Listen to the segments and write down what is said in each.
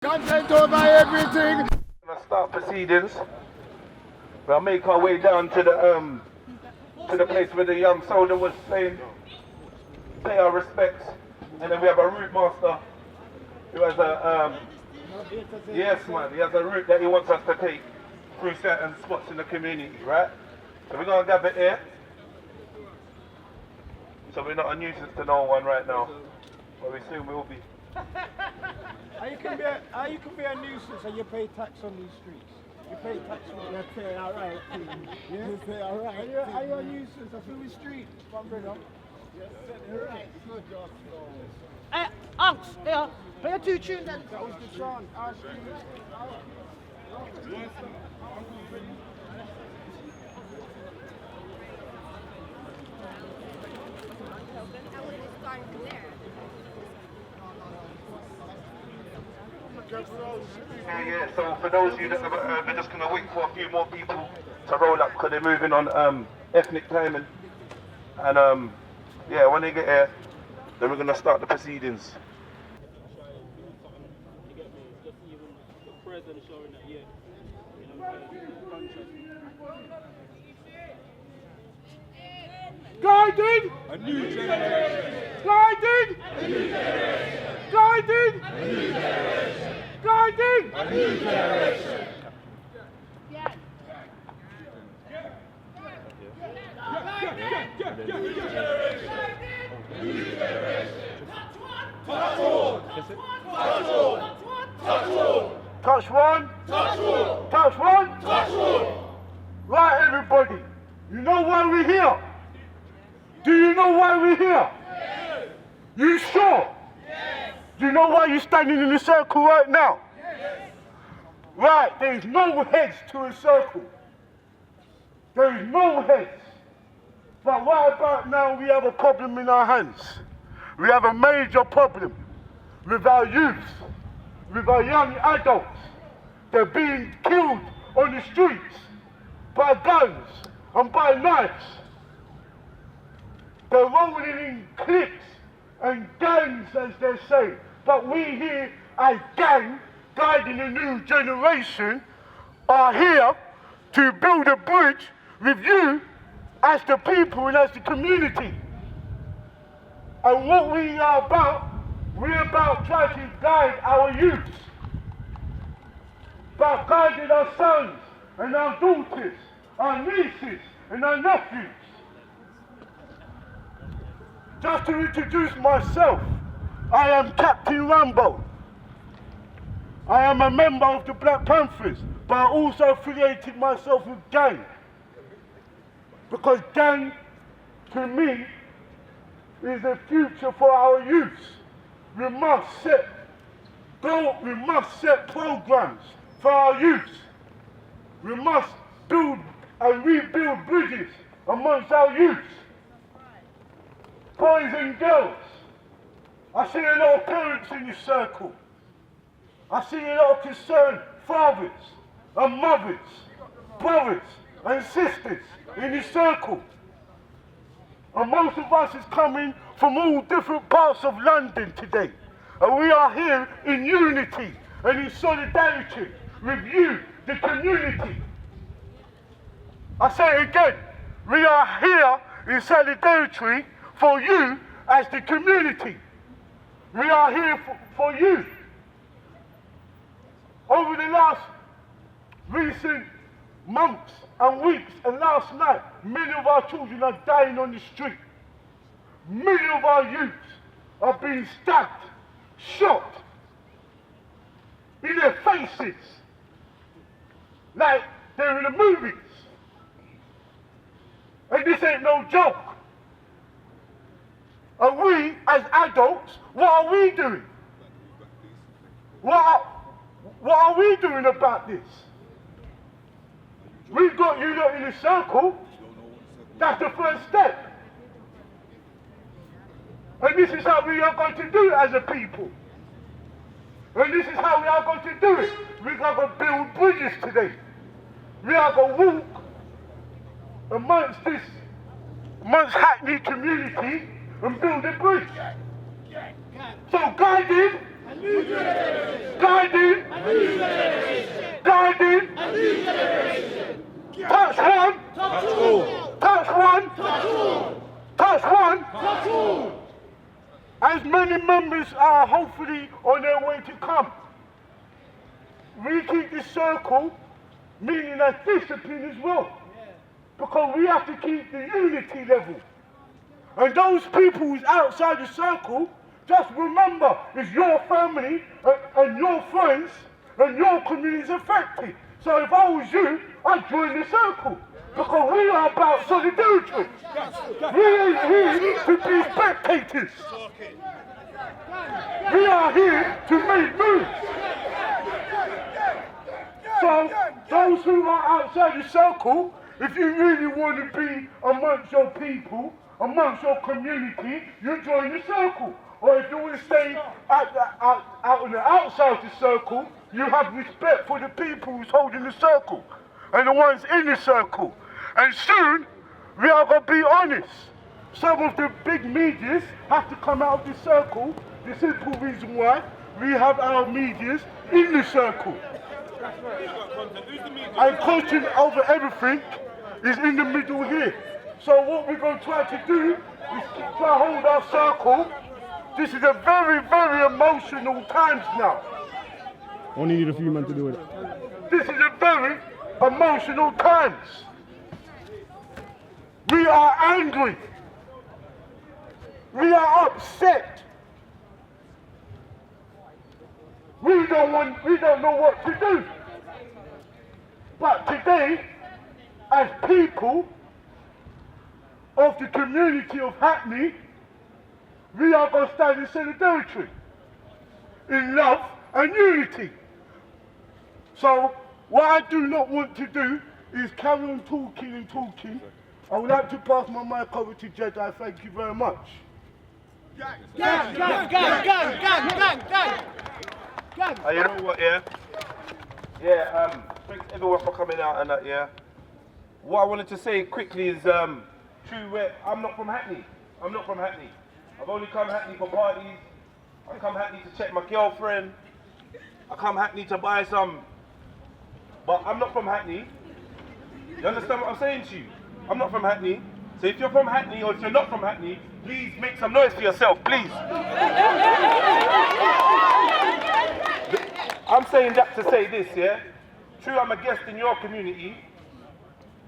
Content over everything. Gonna start proceedings. We'll make our way down to the place where the young soldier was saying, pay our respects, and then we have a route master who has a yes man, he has a route that he wants us to take through certain spots in the community, right? So we're gonna gather here. So we're not a nuisance to no one right now, but we soon will be. You can be a nuisance and you pay tax on these streets. You pay tax on You pay alright. yeah? You pay alright. Are you a nuisance? I feel the street, my brother. Right. Hey, Unks, here, play a two tune then. That was the chant. Our street. Yeah, so for those of you that we're just going to wait for a few more people to roll up because they're moving on ethnic timing. And yeah, when they get here, then we're going to start the proceedings. Guided! A new generation! Guided! A new generation! Guided! A new generation! Guided! A new generation! Touch one! Touch one! Touch one! Touch one! Right, everybody, you know why we're here? Do you know why we're here? Yes. You sure? Yes. Do you know why you're standing in the circle right now? Yes. Right, there is no heads to a circle. There is no heads. But right about now we have a problem in our hands. We have a major problem with our youth, with our young adults. They're being killed on the streets by guns and by knives. They're rolling in cliques and gangs, as they say. But we here as G.A.N.G, guiding a new generation, are here to build a bridge with you as the people and as the community. And what we are about, we're about trying to guide our youth. About guiding our sons and our daughters, our nieces and our nephews. Just to introduce myself, I am Captain Rambo. I am a member of the Black Panthers, but I also affiliated myself with G.A.N.G. Because G.A.N.G, to me, is the future for our youths. We must set programs for our youths. We must build and rebuild bridges amongst our youths. Boys and girls, I see a lot of parents in this circle. I see a lot of concerned fathers and mothers, brothers and sisters in this circle. And most of us is coming from all different parts of London today. And we are here in unity and in solidarity with you, the community. I say it again, we are here in solidarity for you as the community. We are here for you. Over the last recent months and weeks and last night, many of our children are dying on the street. Many of our youths are being stabbed, shot in their faces, like they're in the movies. And this ain't no joke. And we, as adults, what are we doing? What are we doing about this? We've got you lot in a circle. That's the first step. And this is how we are going to do it as a people. And this is how we are going to do it. We're going to build bridges today. We are going to walk amongst Hackney community and build a bridge. So guided Guiding. Guiding. Touch one. Touch one. Touch one. As many members are hopefully on their way to come. We keep this circle, meaning that discipline as well. Because we have to keep the unity level. And those people who's outside the circle, just remember, it's your family and your friends and your community is affected. So if I was you, I'd join the circle. Because we are about solidarity. We ain't here to be spectators. We are here to make moves. So those who are outside the circle, if you really want to be amongst your people, amongst your community, you join the circle. Or if you want to stay out on the outside of the circle, you have respect for the people who's holding the circle and the ones in the circle. And soon, we are going to be honest. Some of the big medias have to come out of the circle. The simple reason why we have our medias in the circle. And content over everything is in the middle here. So what we're going to try to do is try to hold our circle. This is a very, very emotional times now. Only need a few men to do it. This is a very emotional times. We are angry. We are upset. We don't know what to do. But today, as people of the community of Hackney, we are going to stand in solidarity, in love and unity. So what I do not want to do is carry on talking and talking. I would like to pass my mic over to Jedi. Thank you very much. Gang. You know what, yeah? Yeah, thanks everyone for coming out and that, yeah. What I wanted to say quickly is, I'm not from Hackney. I'm not from Hackney. I've only come Hackney for parties. I come Hackney to check my girlfriend. I come Hackney to buy some. But I'm not from Hackney. You understand what I'm saying to you? I'm not from Hackney. So if you're from Hackney or if you're not from Hackney, please make some noise for yourself, please. I'm saying that to say this, yeah? True, I'm a guest in your community.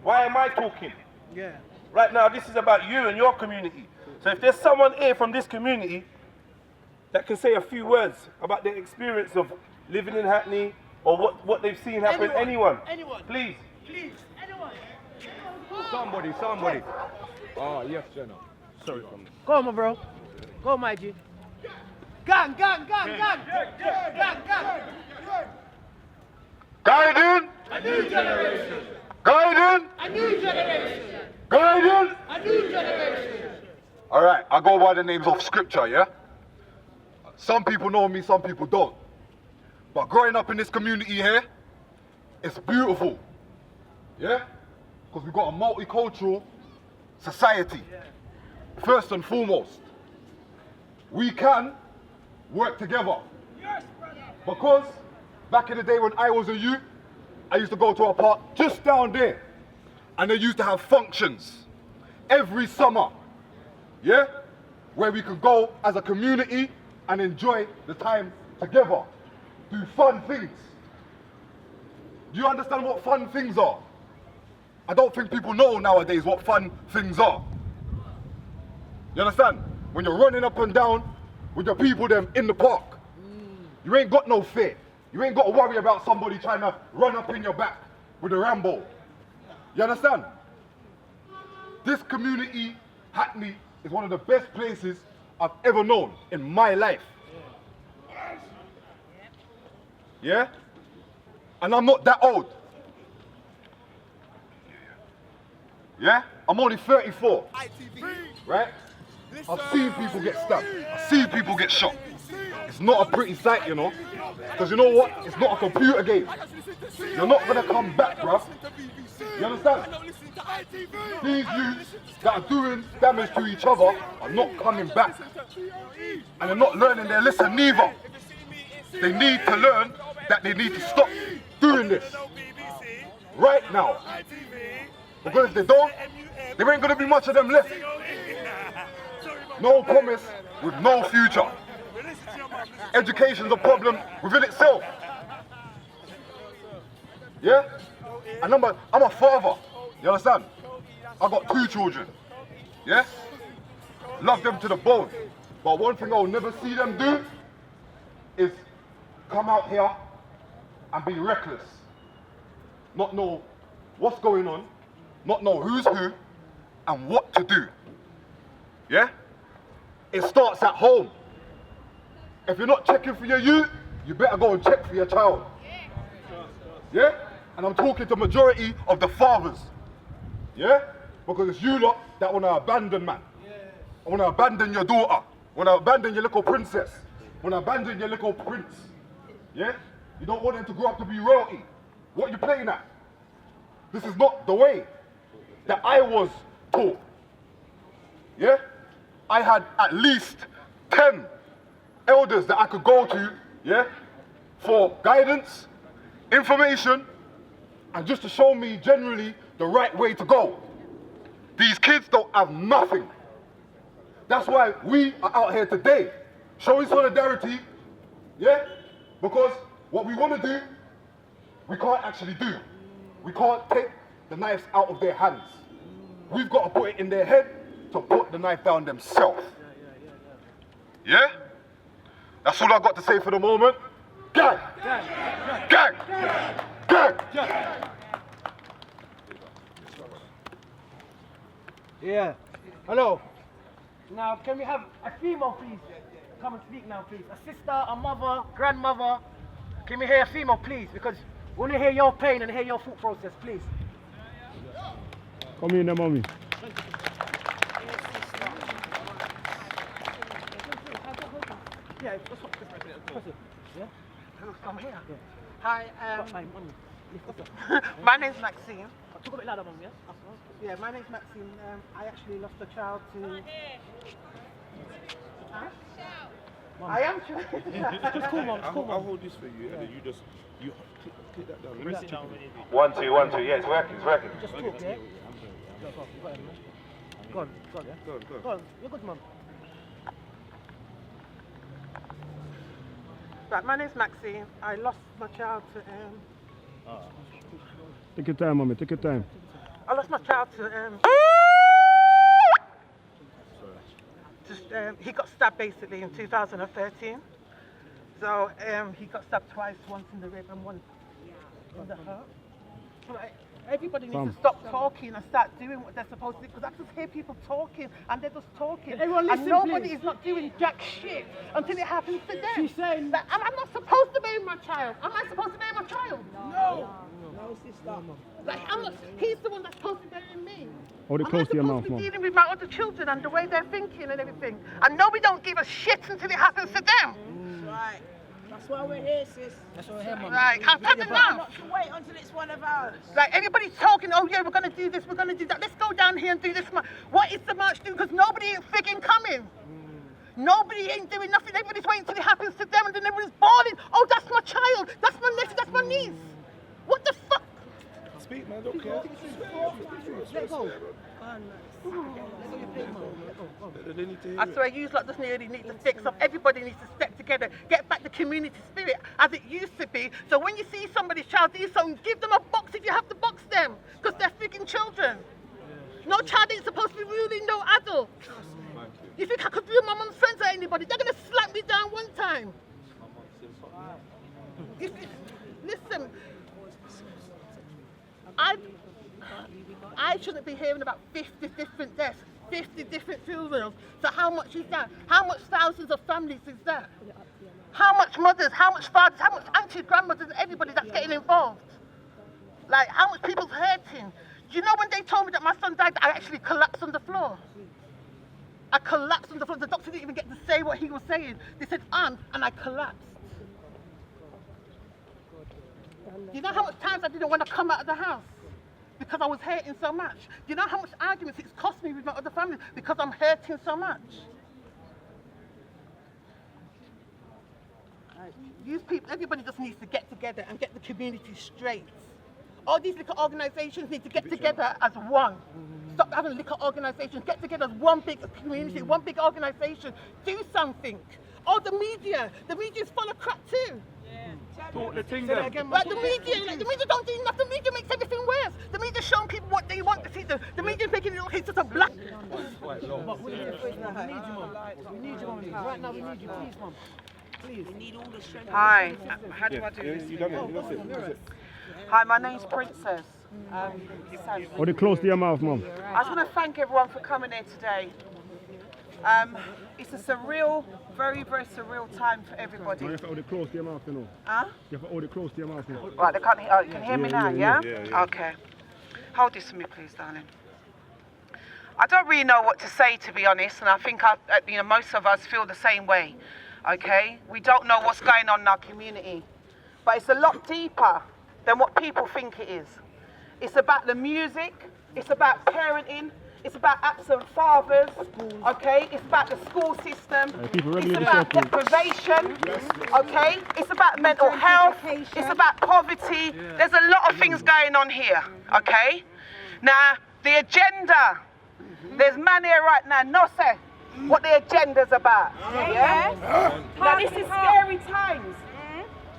Why am I talking? Yeah. Right now, this is about you and your community. So if there's someone here from this community that can say a few words about their experience of living in Hackney or what they've seen happen, anyone. Please. Please, anyone. Somebody. Oh, yes, Jenna. Sorry. Go on, my bro. Go, my G. Gang. Guiding. A new generation. Guiding. A new generation. Guiding. A new generation. All right, I go by the names of scripture, yeah? Some people know me, some people don't. But growing up in this community here, it's beautiful, yeah? Because we've got a multicultural society. First and foremost, we can work together. Because back in the day when I was a youth, I used to go to a park just down there, and they used to have functions every summer. Yeah? Where we could go as a community and enjoy the time together. Do fun things. Do you understand what fun things are? I don't think people know nowadays what fun things are. You understand? When you're running up and down with your people them in the park, you ain't got no fear. You ain't got to worry about somebody trying to run up in your back with a Rambo. You understand? This community, Hackney, is one of the best places I've ever known in my life. Yeah? And I'm not that old. Yeah? I'm only 34. Right? I've seen people get stabbed. I've seen people get shot. It's not a pretty sight, you know? Because you know what? It's not a computer game. You're not going to come back, bruv. You understand? These youths that are doing damage to each other are not coming back. And they're not learning their lesson neither. they need to learn that they need to stop doing this right now. Because if they don't, there ain't gonna be much of them left. No promise with no future. Education's a problem within itself. Yeah? And I'm a father. You understand? I got 2 children. Yeah? Love them to the bone. But one thing I'll never see them do is come out here and be reckless. Not know what's going on, not know who's who, and what to do. Yeah? It starts at home. If you're not checking for your youth, you better go and check for your child. Yeah? And I'm talking to the majority of the fathers. Yeah? Because it's you lot that want to abandon man. I want to abandon your daughter. Want to abandon your little princess. Want to abandon your little prince. Yeah? You don't want them to grow up to be royalty. What are you playing at? This is not the way that I was taught. Yeah? I had at least 10 elders that I could go to, yeah, for guidance, information, and just to show me generally the right way to go. These kids don't have nothing. That's why we are out here today, showing solidarity, yeah, because what we want to do, we can't actually do. We can't take the knives out of their hands. We've got to put it in their head to put the knife down themselves. Yeah? That's all I've got to say for the moment. Gang! Gang! Gang! Yeah. Hello. Now, can we have a female, please? Come and speak now, please. A sister, a mother, grandmother. Can we hear a female, please? Because we want to hear your pain and hear your thought process, please. Come in there, mommy. Yeah, yeah? From here. Yeah. Hi, My my name's Maxine. Talk a bit louder, mum, yeah? Yeah, my name's Maxine. I actually lost a child to... Huh? I am trying. Just call mum, just call I'll mum. hold this for you, and then you just click that down. Rest it. 1, 2, 1, 2. Yeah, it's working, it's working. Just talk, yeah? Go on, yeah? Go on. Go on, you're good, mum. Right, my name's Maxine. I lost my child to... Take your time, mommy. Take your time. I lost my child to... he got stabbed basically in 2013. So he got stabbed twice, once in the rib and once in the heart. So, everybody needs to stop talking and start doing what they're supposed to do, because I just hear people talking and they're just talking. Everyone listen, and nobody please. is not doing jack shit until it happens to them. She's saying that am I not supposed to bury my child? Am I supposed to bury my child? No, sister. Like, he's the one that's supposed to bury me. Hold it close to your mouth, I'm mom. supposed to be dealing with my other children and the way they're thinking and everything. And no, we don't give a shit until it happens to them. Right. That's why we're here, sis. That's what I hear, mum. Right, I've had enough. Not to wait until it's one of ours. Like, everybody's talking, oh yeah, we're going to do this, we're going to do that. Let's go down here and do this. What is the march doing? Because nobody ain't frigging coming. Nobody ain't doing nothing. Everybody's waiting till it happens to them, and then everybody's bawling. Oh, that's my child. That's my nephew. That's my niece. What the fuck? Speak, man. Don't care. Let go. They need to hear I it. swear, you lot just really need to fix up. Everybody needs to step together, get back the community spirit as it used to be. So when you see somebody's child do something, give them a box if you have to box them, because they're freaking children. No child ain't supposed to be ruling no adult. You think I could do my mum's friends or anybody? They're gonna slap me down one time. Listen, I shouldn't be hearing about 50 different deaths, 50 different funerals. So how much is that? How much thousands of families is that? How much mothers, how much fathers, how much aunties, grandmothers, everybody that's getting involved? Like, how much people's hurting? Do you know when they told me that my son died, I actually collapsed on the floor? I collapsed on the floor. The doctor didn't even get to say what he was saying. They said, and I collapsed. Do you know how much times I didn't want to come out of the house? Because I was hurting so much. Do you know how much arguments it's cost me with my other family because I'm hurting so much? Everybody just needs to get together and get the community straight. All these liquor organisations need to get together as one. Stop having liquor organisations, get together as one big community, one big organisation. Do something. Oh, the media is full of crap too. Talk the thing Like the media don't do enough. The media makes everything worse. The media showing people what they want to see. The media making it look like it's just a black. We need you, Mum. We need you, Mum. Right now, we need you, please, Mum. Please. We need all the strength. Hi, how do I do this? You done it. That's it. Hi, my name's Princess. Hold it close to your mouth, Mum. I just want to thank everyone for coming here today. It's a surreal, very, very surreal time for everybody. You have to hold it close to your mouth, you know. Huh? You have to hold it close to your mouth, you know. Right, they can't hear, you can hear me now, yeah? Yeah. Okay. Hold this for me, please, darling. I don't really know what to say, to be honest, and I think most of us feel the same way, okay? We don't know what's going on in our community, but it's a lot deeper than what people think it is. It's about the music, it's about parenting, it's about absent fathers, okay? It's about the school system, it's about deprivation, okay? It's about mental health, it's about poverty. There's a lot of things going on here, okay? Now, the agenda, there's man here right now, no say what the agenda's about, yeah? Now, this is scary times,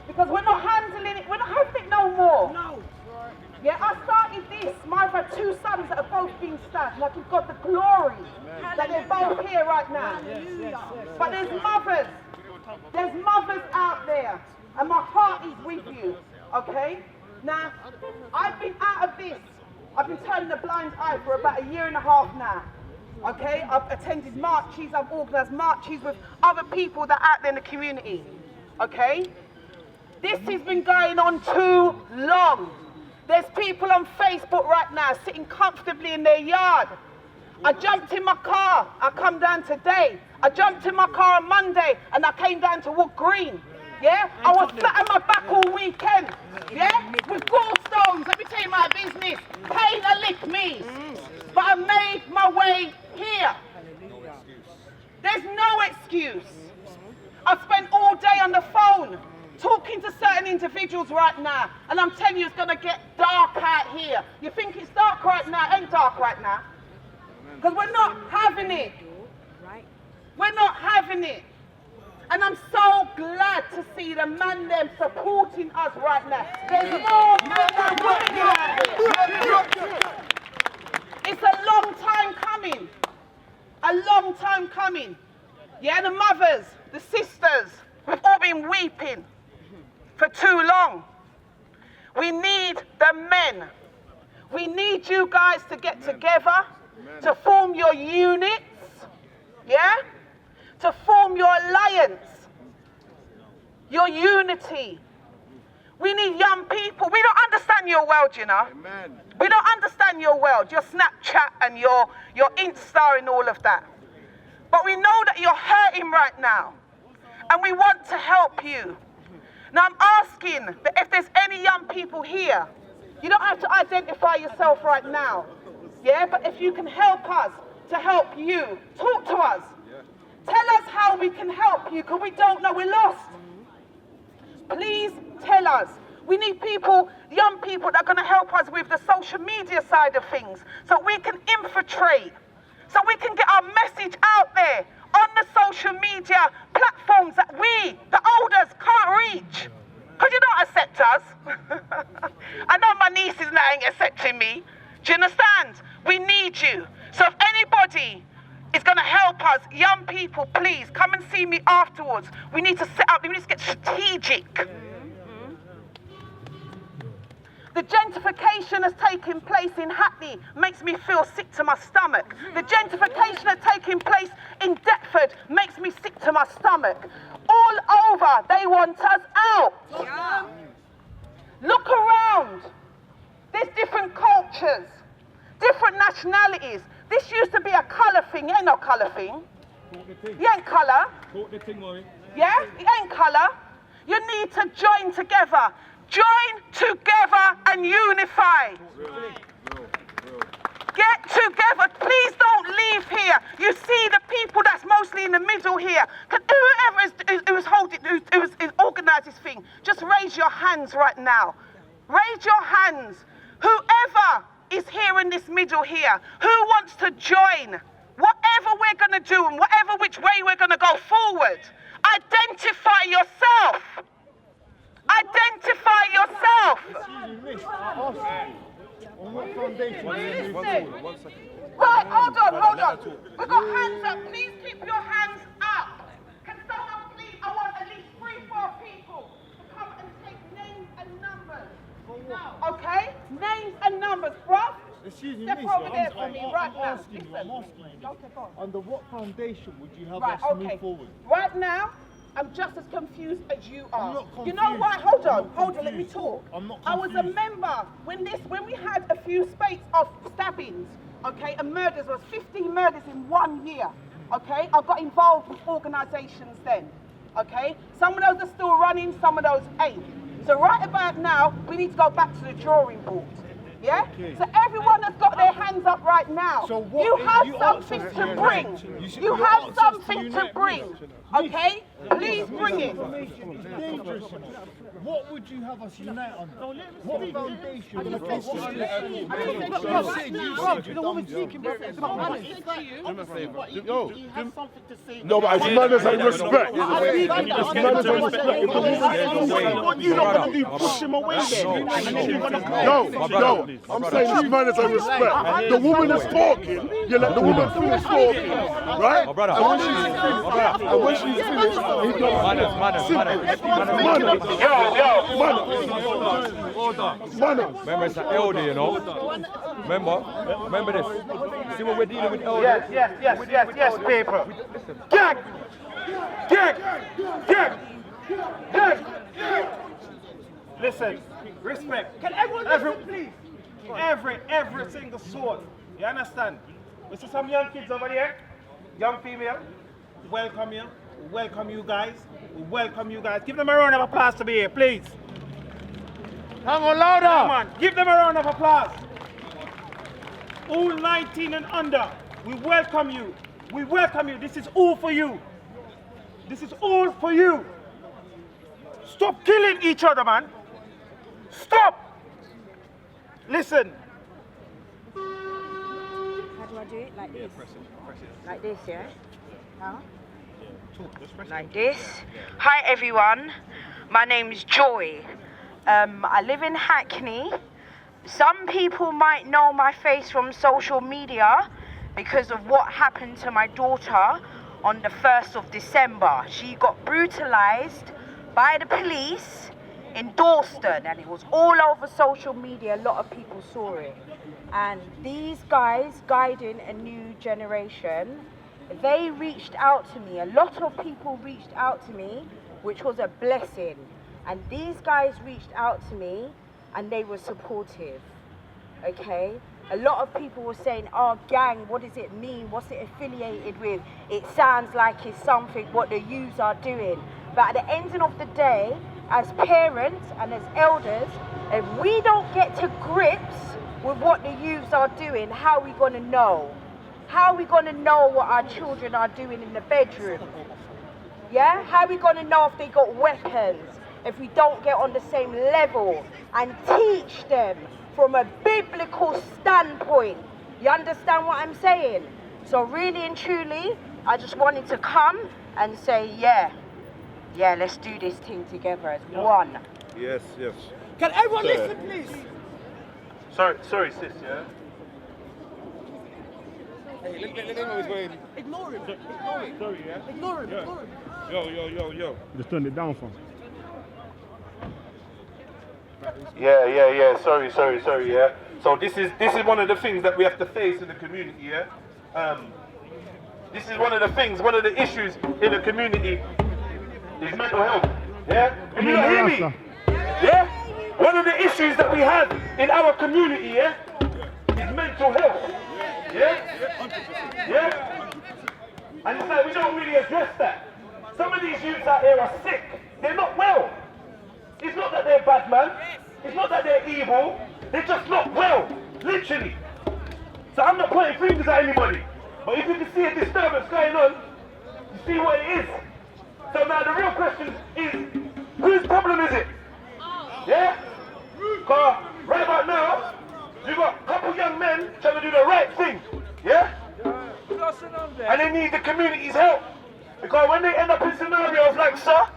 because we're not handling it, we're not having it no more. No. Yeah, I started this. I've had two sons that are both being stabbed. Like, you've got the glory that they're both here right now. But there's mothers. There's mothers out there. And my heart is with you. Okay? Now, I've been out of this. I've been turning a blind eye for about 1.5 years now. Okay? I've attended marches. I've organised marches with other people that are out there in the community. Okay? This has been going on too long. There's people on Facebook right now sitting comfortably in their yard. I jumped in my car, I come down today. I jumped in my car on Monday and I came down to Wood Green. Yeah? I was flat on my back all weekend. Yeah? With gallstones, let me tell you my business. Pain a lick me. But I made my way here. There's no excuse. I spent all day on the phone talking to certain individuals right now, and I'm telling you, it's going to get dark out here. You think it's dark right now? It ain't dark right now. Because we're not having it. We're not having it. And I'm so glad to see the man them supporting us right now. There's more men than women out there. It's a long time coming. A long time coming. Yeah, the mothers, the sisters, we've all been weeping for too long. We need the men. We need you guys to get together, to form your units, yeah? To form your alliance, your unity. We need young people. We don't understand your world, you know. Amen. We don't understand your world, your Snapchat and your Insta and all of that. But we know that you're hurting right now, and we want to help you. Now I'm asking that if there's any young people here, you don't have to identify yourself right now, yeah? But if you can help us to help you, talk to us. Tell us how we can help you, because we don't know, we're lost. Please tell us. We need people, young people that are going to help us with the social media side of things, so we can infiltrate, so we can get our message out there on the social media platforms that we, the elders, can't reach. Because you don't accept us. I know my nieces now ain't accepting me. Do you understand? We need you. So if anybody is going to help us, young people, please come and see me afterwards. We need to set up, we need to get strategic. The gentrification that's taking place in Hackney makes me feel sick to my stomach. The gentrification that's taking place in Deptford makes me sick to my stomach. All over, they want us out. Yeah. Look around. There's different cultures, different nationalities. This used to be a colour thing. It ain't no colour thing. You ain't colour. Yeah? It ain't colour. You need to join together. Join together and unify. Get together. Please don't leave here. You see the people that's mostly in the middle here. Whoever is organised this thing, just raise your hands right now. Raise your hands. Whoever is here in this middle here, who wants to join whatever we're going to do and whatever which way we're going to go forward, identify yourself. Identify yourself. On what foundation? Right, hold on. We've got hands up. Please keep your hands up. Can someone please, I want at least 3-4 people to come and take names and numbers. Okay? Names and numbers, bruv. Excuse me, Step miss, over there for me right I'm now. asking you. Okay, go on. Under what foundation would you have Right, us okay. move forward? Right now, I'm just as confused as you are. I'm not You know confused. why? Hold I'm on, not let me confused. talk. I'm not I was a confused. member when we had a few spates of stabbings, okay, and murders. There was 15 murders in 1 year, okay. I got involved with organisations then, okay. Some of those are still running, some of those ain't. So right about now, we need to go back to the drawing board. Yeah? Okay. So everyone that's got their hands up right now, So what you if have you something ask us to to bring. unite? You You have ask us to something to unite. bring. Okay? Please bring it. Information is dangerous. What would you have us unite on? What foundation? No, but it's manners and respect. It's manners and respect. What you not gonna do? Push him away there. No, I'm saying it's manners and respect. The woman is talking, you let the woman finish talking, right? And when she's finished, he goes, manners. Remember, it's an elder, you know. Remember this. See what we're dealing with elders? Yes, people. Gang! Listen, respect. Can everyone listen, please? Every single sword. You understand? We see some young kids over there, young female. Welcome you. Welcome you guys. Welcome you guys. Give them a round of applause to be here, please. Come on, louder. Come on, give them a round of applause. All 19 and under, we welcome you. We welcome you. This is all for you. This is all for you. Stop killing each other, man. Stop. Listen. How do I do it? Like this? Like this, yeah? How? Like this. Hi everyone, my name is Joy. I live in Hackney. Some people might know my face from social media because of what happened to my daughter on the 1st of December. She got brutalized by the police in Dalston and it was all over social media. A lot of people saw it. And these guys guiding a new generation, they reached out to me. A lot of people reached out to me, which was a blessing. And these guys reached out to me and they were supportive, okay? A lot of people were saying, oh, gang, what does it mean? What's it affiliated with? It sounds like it's something what the youths are doing. But at the end of the day, as parents and as elders, if we don't get to grips with what the youths are doing, how are we going to know? How are we going to know what our children are doing in the bedroom? Yeah? How are we going to know if they got weapons? If we don't get on the same level and teach them from a biblical standpoint. You understand what I'm saying? So really and truly, I just wanted to come and say, yeah, let's do this thing together as one. Yes. Can everyone listen, please? Sorry, sis, yeah? Hey, let him know he's going. Ignore him. Sorry, yeah? Ignore him. Yo. Just turn it down for him. Yeah. Sorry, yeah. So this is one of the things that we have to face in the community, yeah? This is one of the issues in the community is mental health, yeah? Can you not hear me? Yeah? One of the issues that we have in our community, yeah, is mental health, yeah? And it's like we don't really address that. Some of these youths out here are sick. They're not well. It's not that they're bad, man. It's not that they're evil. They're just not well, literally. So I'm not pointing fingers at anybody. But if you can see a disturbance going on, you see what it is. So now the real question is, whose problem is it? Yeah? Because right about now, you got a couple young men trying to do the right thing. Yeah? And they need the community's help. Because when they end up in scenarios like sir,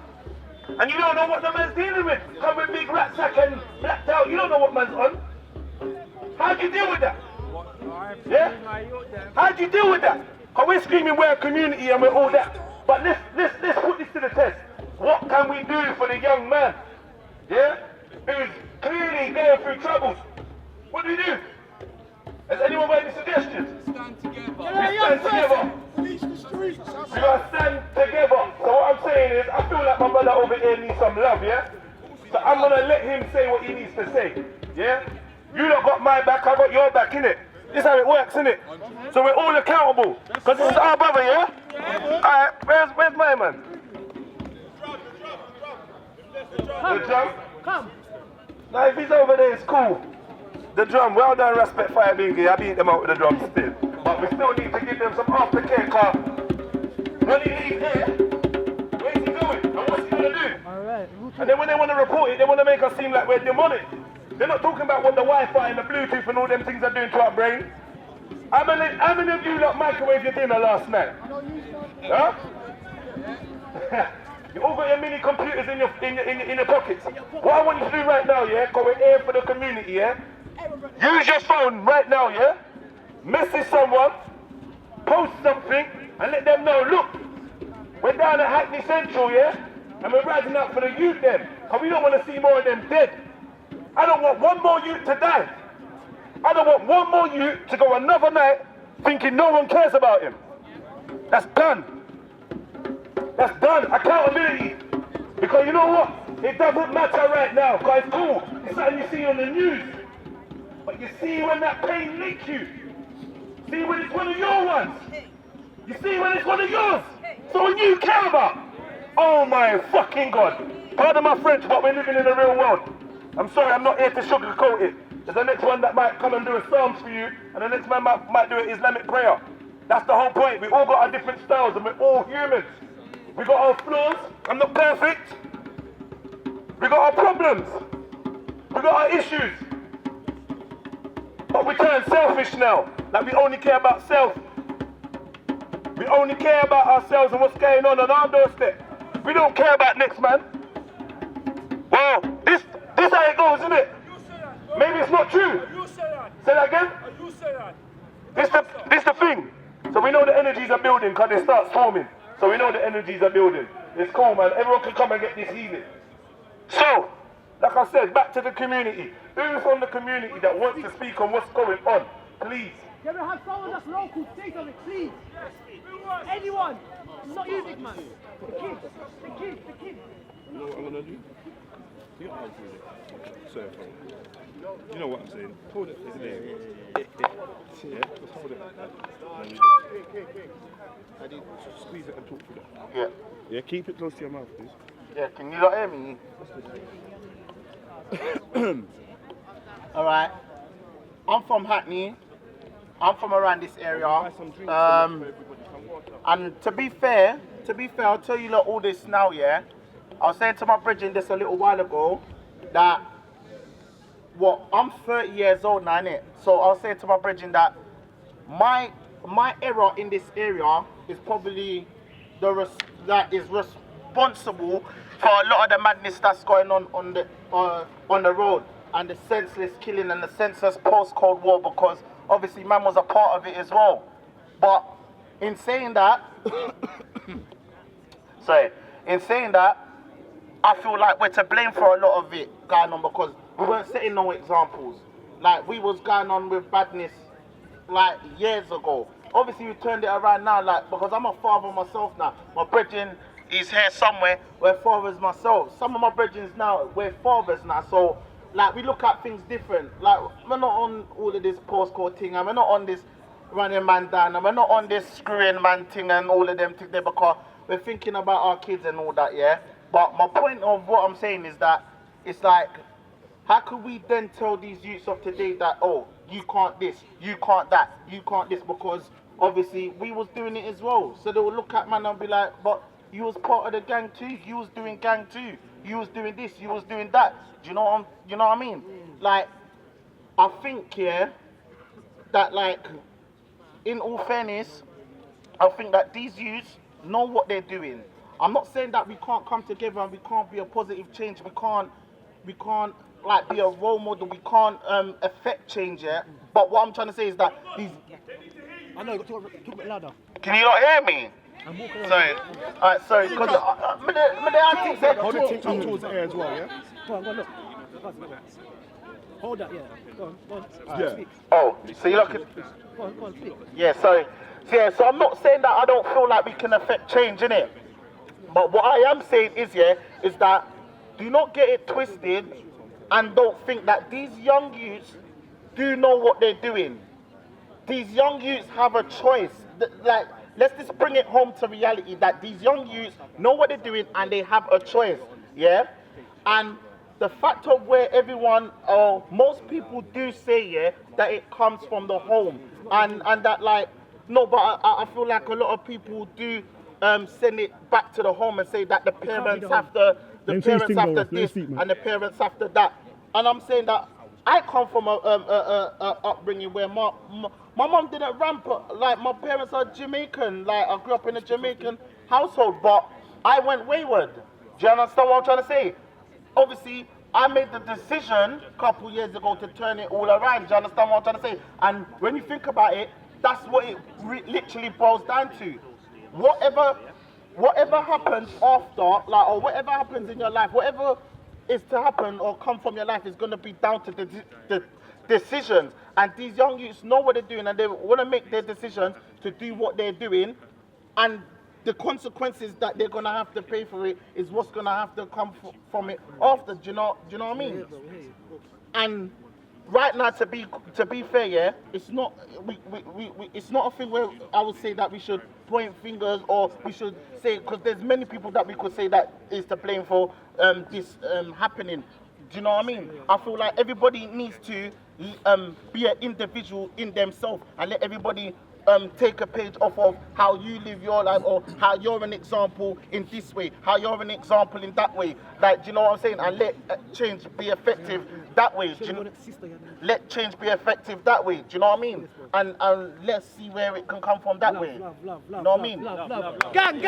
and you don't know what the man's dealing with, come with big rat sack and blacked out, you don't know what man's on. How do you deal with that? Yeah? How do you deal with that? Because we're screaming we're a community and we're all that. But let's put this to the test. What can we do for the young man? Yeah? Who's clearly going through troubles. What do we do? Has anyone got any suggestions? Stand together. We stand together. We gotta stand together. So what I'm saying is, I feel like my brother over here needs some love, yeah? So I'm gonna let him say what he needs to say, yeah? You lot got my back, I got your back, innit? This is how it works, innit? So we're all accountable. Because it's our brother, yeah? Alright, where's my man? The drum? Come. Now if he's over there, it's cool. The drum, well done, respect Fire Bingy. I beat them out with the drum still. But we still need to give them some aftercare, car. When he leaves here, where's he going? And what's he gonna do? Alright. And then when they want to report it, they want to make us seem like we're demonic. They're not talking about what the Wi-Fi and the Bluetooth and all them things are doing to our brain. How many of you lot microwaved your dinner last night? Huh? You all got your mini computers in your pockets. What I want you to do right now, yeah, because we're here for the community, yeah? Use your phone right now, yeah? Message someone, post something, and let them know, look, we're down at Hackney Central, yeah? And we're rising up for the youth then, because we don't want to see more of them dead. I don't want one more youth to die. I don't want one more youth to go another night thinking no one cares about him. That's done. That's done. Accountability. Because you know what? It doesn't matter right now, because it's cool. It's something you see on the news. But you see when that pain leaks you. See when it's one of your ones. You see when it's one of yours. So when you care about. Oh my fucking God. Pardon my French, but we're living in the real world. I'm sorry, I'm not here to sugarcoat it. There's the next one that might come and do a psalms for you, and the next man might do an Islamic prayer. That's the whole point. We all got our different styles, and we're all humans. We got our flaws. I'm not perfect. We got our problems. We got our issues. But we turn selfish now. Like we only care about self. We only care about ourselves and what's going on our doorstep. We don't care about next man. Well, this how it goes, isn't it? Maybe it's not true. Say that again? This the thing. So we know the energies are building because they start swarming. So we know the energies are building. It's cool, man. Everyone can come and get this healing. So, like I said, back to the community. Who's from the community that wants to speak on what's going on? Please. Can we have someone that's local? Say something, please. Anyone. Not you, big man. The kids. The kids. The kids. You know what I'm gonna do? You got to you know what I'm saying? Hold it. It's there. Yeah, just hold it like that. I need to squeeze it and talk to it. Yeah. Yeah, keep it close to your mouth, please. Yeah, can you not hear me? Alright. I'm from Hackney. I'm from around this area. And to be fair, I'll tell you lot all this now, yeah? I was saying to my brethren just a little while ago that I'm 30 years old now, innit? So I was saying to my brethren that my error in this area is probably that is responsible for a lot of the madness that's going on the road and the senseless killing and the senseless post-Cold War, because obviously man was a part of it as well. But in saying that, I feel like we're to blame for a lot of it going on because we weren't setting no examples. Like we was going on with badness like years ago. Obviously we turned it around now, like because I'm a father myself now. My brethren is here somewhere, we're fathers myself. Some of my brethren now, we're fathers now, so like we look at things different. Like we're not on all of this postcode thing, and we're not on this running man down, and we're not on this screwing man thing and all of them things there, because we're thinking about our kids and all that, yeah? But my point of what I'm saying is that it's like, how could we then tell these youths of today that, oh, you can't this, you can't that, you can't this, because obviously we was doing it as well. So they will look at man and be like, but you was part of the gang too, you was doing gang too, you was doing this, you was doing that. Do you know what I mean? Like, I think, yeah, that like, in all fairness, I think that these youths know what they're doing. I'm not saying that we can't come together and we can't be a positive change, we can't like be a role model, we can't affect change, yeah? But what I'm trying to say is that these... I know, talk a bit louder. Can you not hear me? Sorry. Alright, sorry, because I said... Hold the thing towards the air as well, yeah? Go on, look. Hold that, yeah. Go on. Yeah. Speak. Oh, so you look at... Go on, speak. Yeah, sorry. So I'm not saying that I don't feel like we can affect change, innit? But what I am saying is, yeah, is that do not get it twisted and don't think that these young youths do know what they're doing. These young youths have a choice. Like, let's just bring it home to reality that these young youths know what they're doing and they have a choice, yeah? And the fact of where everyone, most people do say, yeah, that it comes from the home. And that, like, no, but I feel like a lot of people do send it back to the home and say that the parents have to, this and the parents after that. And I'm saying that I come from a upbringing where my mom didn't ramp up. Like, my parents are Jamaican. Like, I grew up in a Jamaican household, but I went wayward. Do you understand what I'm trying to say? Obviously, I made the decision a couple years ago to turn it all around. Do you understand what I'm trying to say? And when you think about it, that's what it literally boils down to. Whatever happens after, like, or whatever happens in your life, whatever is to happen or come from your life is going to be down to the decisions. And these young youths know what they're doing and they want to make their decisions to do what they're doing. And the consequences that they're going to have to pay for it is what's going to have to come from it after. Do you know what I mean? And right now, to be fair, yeah, it's not it's not a thing where I would say that we should point fingers or we should say, because there's many people that we could say that is to blame for this happening. Do you know what I mean? I feel like everybody needs to be an individual in themselves and let everybody take a page off of how you live your life, or how you're an example in this way, how you're an example in that way. Like, do you know what I'm saying? And let change be effective that way. Let change be effective that way. Do you know what I mean? And let's see where it can come from that way. You know what I mean? Gang.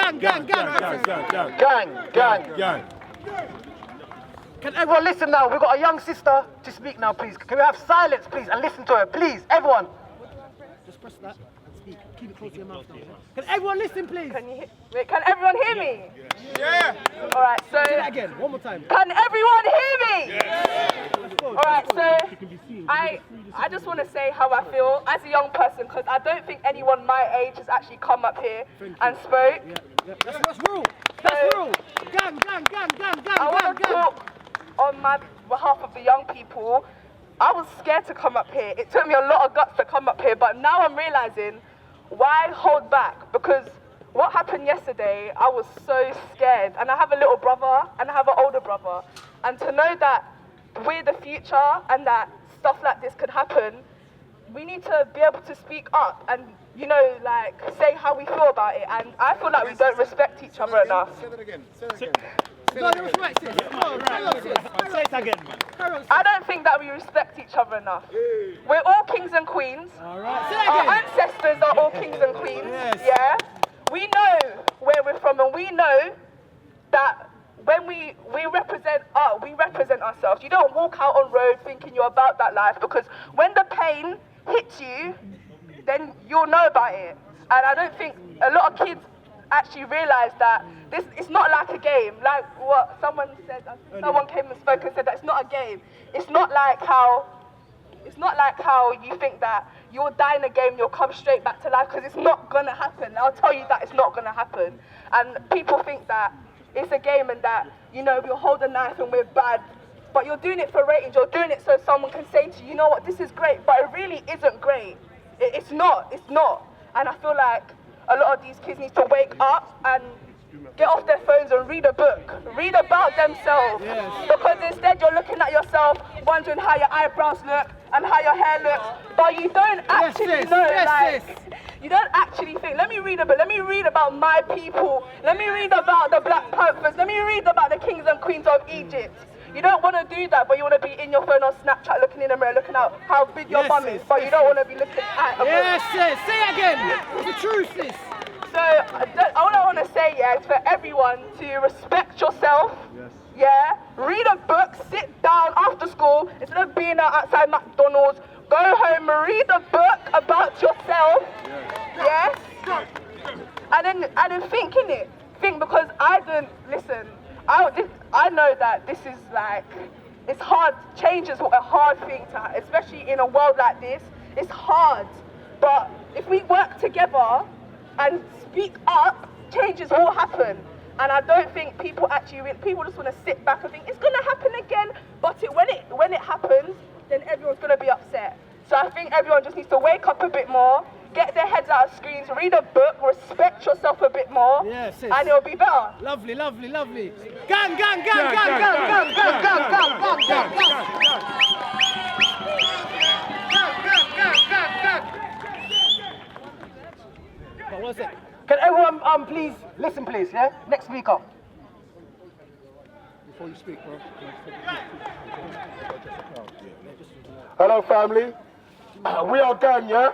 Can everyone listen now? We've got a young sister to speak now, please. Can we have silence, please, and listen to her, please? Everyone. Just press that. Keep it close to your mouth now. Can everyone listen, please? Can everyone hear me? Yeah. All right, so... Do that again, one more time. Can everyone hear me? Yeah. All right, so I just want to say how I feel as a young person, because I don't think anyone my age has actually come up here and spoke. Yeah. That's rule. That's rule. Gang. I want to talk on my behalf of the young people. I was scared to come up here. It took me a lot of guts to come up here, but now I'm realizing why hold back? Because what happened yesterday, I was so scared. And I have a little brother and I have an older brother. And to know that we're the future and that stuff like this could happen, we need to be able to speak up and, you know, like, say how we feel about it. And I feel like we don't respect each other enough. Say that again. Say it again. I don't think that we respect each other enough. We're all kings and queens. All right. Our ancestors are all kings and queens. Yes. Yeah. We know where we're from, and we know that when we represent ourselves. You don't walk out on road thinking you're about that life, because when the pain hits you, then you'll know about it. And I don't think a lot of kids actually realise that it's not like a game. Like what someone said, someone came and spoke and said that it's not a game. It's not like how you think that you'll die in a game, you'll come straight back to life, because it's not gonna happen. I'll tell you that it's not gonna happen. And people think that it's a game and that, you know, we'll hold a knife and we're bad. But you're doing it for ratings, you're doing it so someone can say to you, you know what, this is great, but it really isn't great. It's not. And I feel like a lot of these kids need to wake up and get off their phones and read a book. Read about themselves. Because instead you're looking at yourself, wondering how your eyebrows look and how your hair looks, but you don't actually know, you don't actually think, let me read a book, let me read about my people, let me read about the Black Panthers, let me read about the kings and queens of Egypt. You don't want to do that, but you want to be in your phone on Snapchat, looking in the mirror, looking at how big your bum is, but you don't want to be looking at a book. Yes, sis. Say it again. It's the truth, sis. So, all I want to say, is for everyone to respect yourself. Yeah, read a book, sit down after school, instead of being outside McDonald's, go home and read a book about yourself. Yes. And then think in it. Think, because I didn't listen. I know that this is like, it's hard. Change is a hard thing to, especially in a world like this. It's hard, but if we work together and speak up, changes will happen. And I don't think people just want to sit back and think it's going to happen again. But when it happens, then everyone's going to be upset. So I think everyone just needs to wake up a bit more, get their heads out of screens, read a book, respect yourself a bit more, and it'll be better. Lovely, lovely, lovely. Gang, gang, gang, gang, gang, gang, gang, gang, gang, gang, gang. One sec. Can everyone please listen, please? Yeah. Next speaker. Before you speak, bro. Hello, family. We are G.A.N.G, yeah?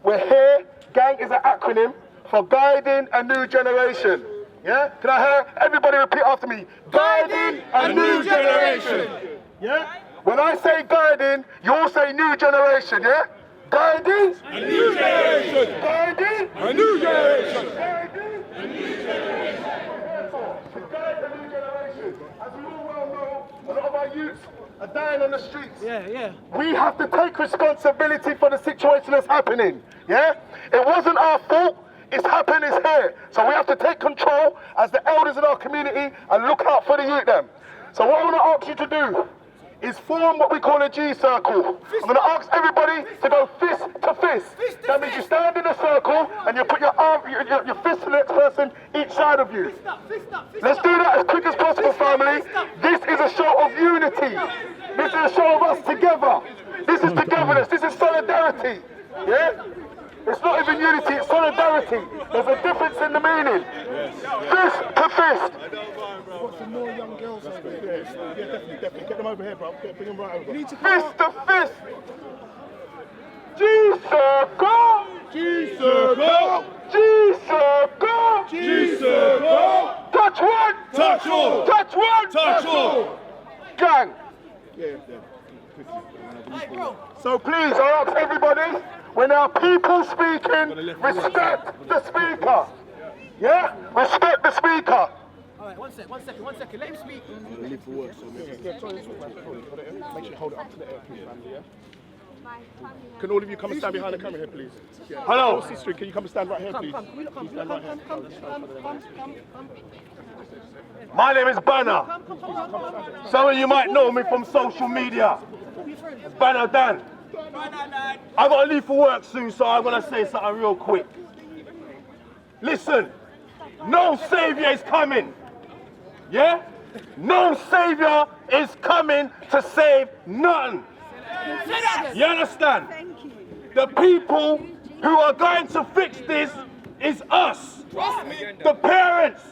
We're here. G.A.N.G is an acronym for Guiding a New Generation. Yeah? Can I hear everybody repeat after me? Guiding a New Generation. Yeah? When I say guiding, you all say new generation, yeah? Guiding a new generation. Guiding a new generation. Guiding a new generation. To guide a new generation. As we all well know, a lot of our youths are dying on the streets. We have to take responsibility for the situation that's happening. Yeah? It wasn't our fault. It's happening here. So we have to take control as the elders in our community and look out for the youth them. So what I want to ask you to do is form what we call a G circle. I'm going to ask everybody to go fist to fist. That means you stand in a circle and you put your fist to the next person each side of you. Let's do that as quick as possible, family. This is a show of unity. This is a show of us together. This is togetherness. This is solidarity. Yeah? It's not even unity, it's solidarity. There's a difference in the meaning. Fist to fist. Got some more young girls over there. Yeah, definitely. Get them over here, bro. Bring them right over. Fist to fist. G-circle. G-circle. G-circle. G-circle. Touch one. Touch all. Touch one. Touch all. Gang. Yeah. So please, I ask everybody, when our people speaking, respect the speaker. Yeah? Respect the speaker. Alright, one second. Let him speak. Leave for work, so make sure you hold it up to the air, please, family, yeah? Can all of you come and stand behind the camera here, please? Yeah. Hello. Sister, can you come and stand right here, please? My name is Banner. Some of you might know me from social media. It's Banner Dan. I got to leave for work soon, so I'm going to say something real quick. Listen, no saviour is coming. Yeah? No saviour is coming to save nothing. You understand? The people who are going to fix this is us. The parents,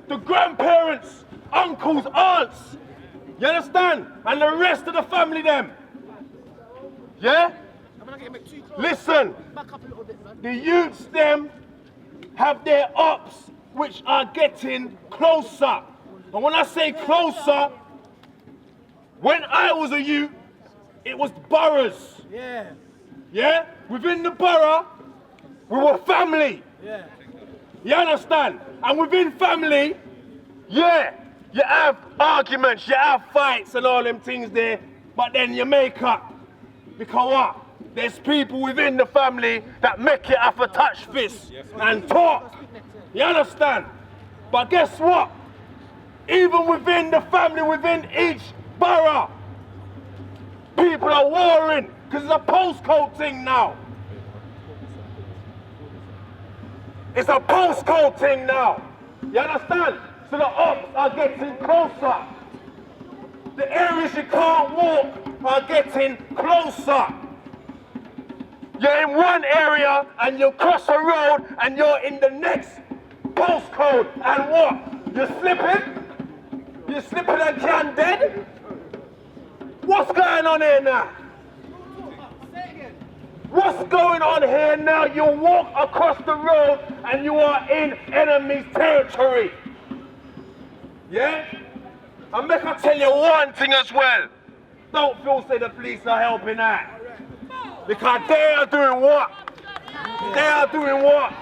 the grandparents, uncles, aunts. You understand? And the rest of the family them. Yeah? Listen, the youths them have their ops which are getting closer. And when I say closer, when I was a youth, it was boroughs. Yeah? Within the borough, we were family. You understand? And within family, yeah, you have arguments, you have fights and all them things there, but then you make up. Because what? There's people within the family that make it have a touch fist and talk. You understand? But guess what? Even within the family, within each borough, people are warring because it's a postcode thing now. It's a postcode thing now. You understand? So the ops are getting closer. The areas you can't walk are getting closer. You're in one area and you cross a road and you're in the next postcode and what? You're slipping? You're slipping and can dead? What's going on here now? What's going on here now? You walk across the road and you are in enemy's territory. Yeah? And make I tell you one thing as well. Don't feel say the police are helping out. Because they are doing what? They are doing what?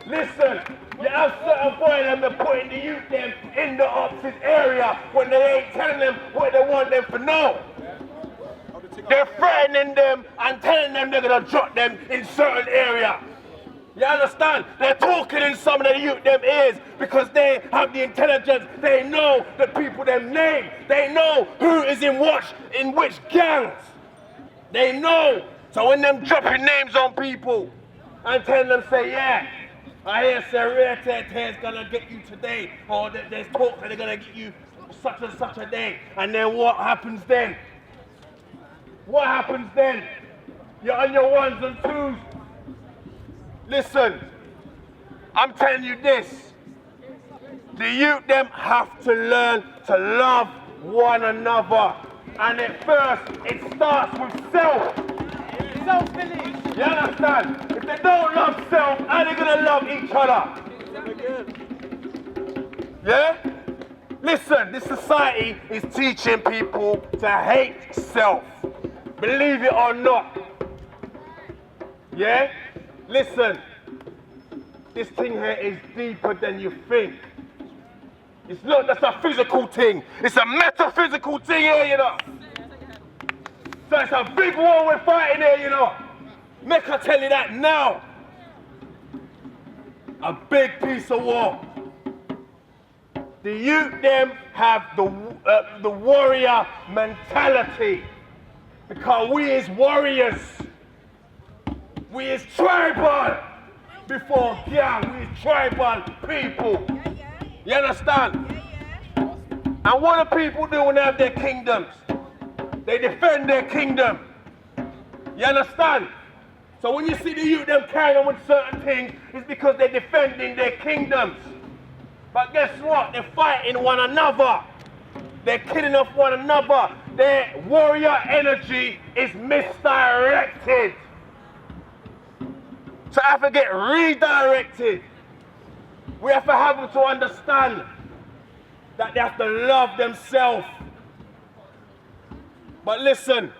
Listen, you have certain boys them that putting the youth them in the opposite area when they ain't telling them what they want them to know. They're threatening them and telling them they're gonna drop them in certain area. You understand? They're talking in some of the youth them ears because they have the intelligence. They know the people them name. They know who is in which gangs. They know. So when them dropping names on people and telling them say, yeah, I hear say Rare is gonna get you today, or there's talk that they're gonna get you such and such a day. And then what happens then? What happens then? You're on your ones and twos. Listen, I'm telling you this. The youth them have to learn to love one another. And at first, it starts with self. Self-belief. You understand? If they don't love self, how are they gonna love each other? Yeah? Listen, this society is teaching people to hate self. Believe it or not. Yeah? Listen, this thing here is deeper than you think. It's not just a physical thing, it's a metaphysical thing here, you know. So it's a big war we're fighting here, you know. Make I tell you that now. A big piece of war. The youth them have the warrior mentality. Because we is warriors. We is tribal before gang. We is tribal people. You understand? And what do people do when they have their kingdoms? They defend their kingdom. You understand? So when you see the youth them carrying on with certain things, it's because they're defending their kingdoms. But guess what? They're fighting one another. They're killing off one another. Their warrior energy is misdirected. So I have to get redirected. We have to have them to understand that they have to love themselves. But listen,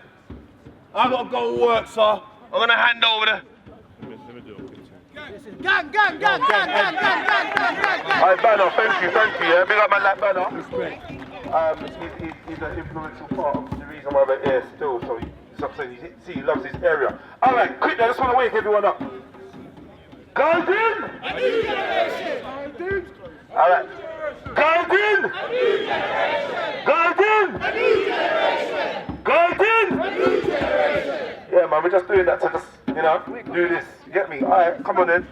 I gotta go work, sir. I'm gonna hand over the... Gang, gang, gang, gang, gang, gang, gang, gang, gang. Alright, Banner, thank you, yeah. Big up man like Banner. He's an influential part of the reason why we're here still, so he loves his area. Alright, quickly, I just want to wake everyone up. Golden! A new generation! Alright. Golden! A new generation! Golden! A new generation! Golden! A new generation! Yeah man, we're just doing that to just, you know, do this. You get me? Alright, come on then.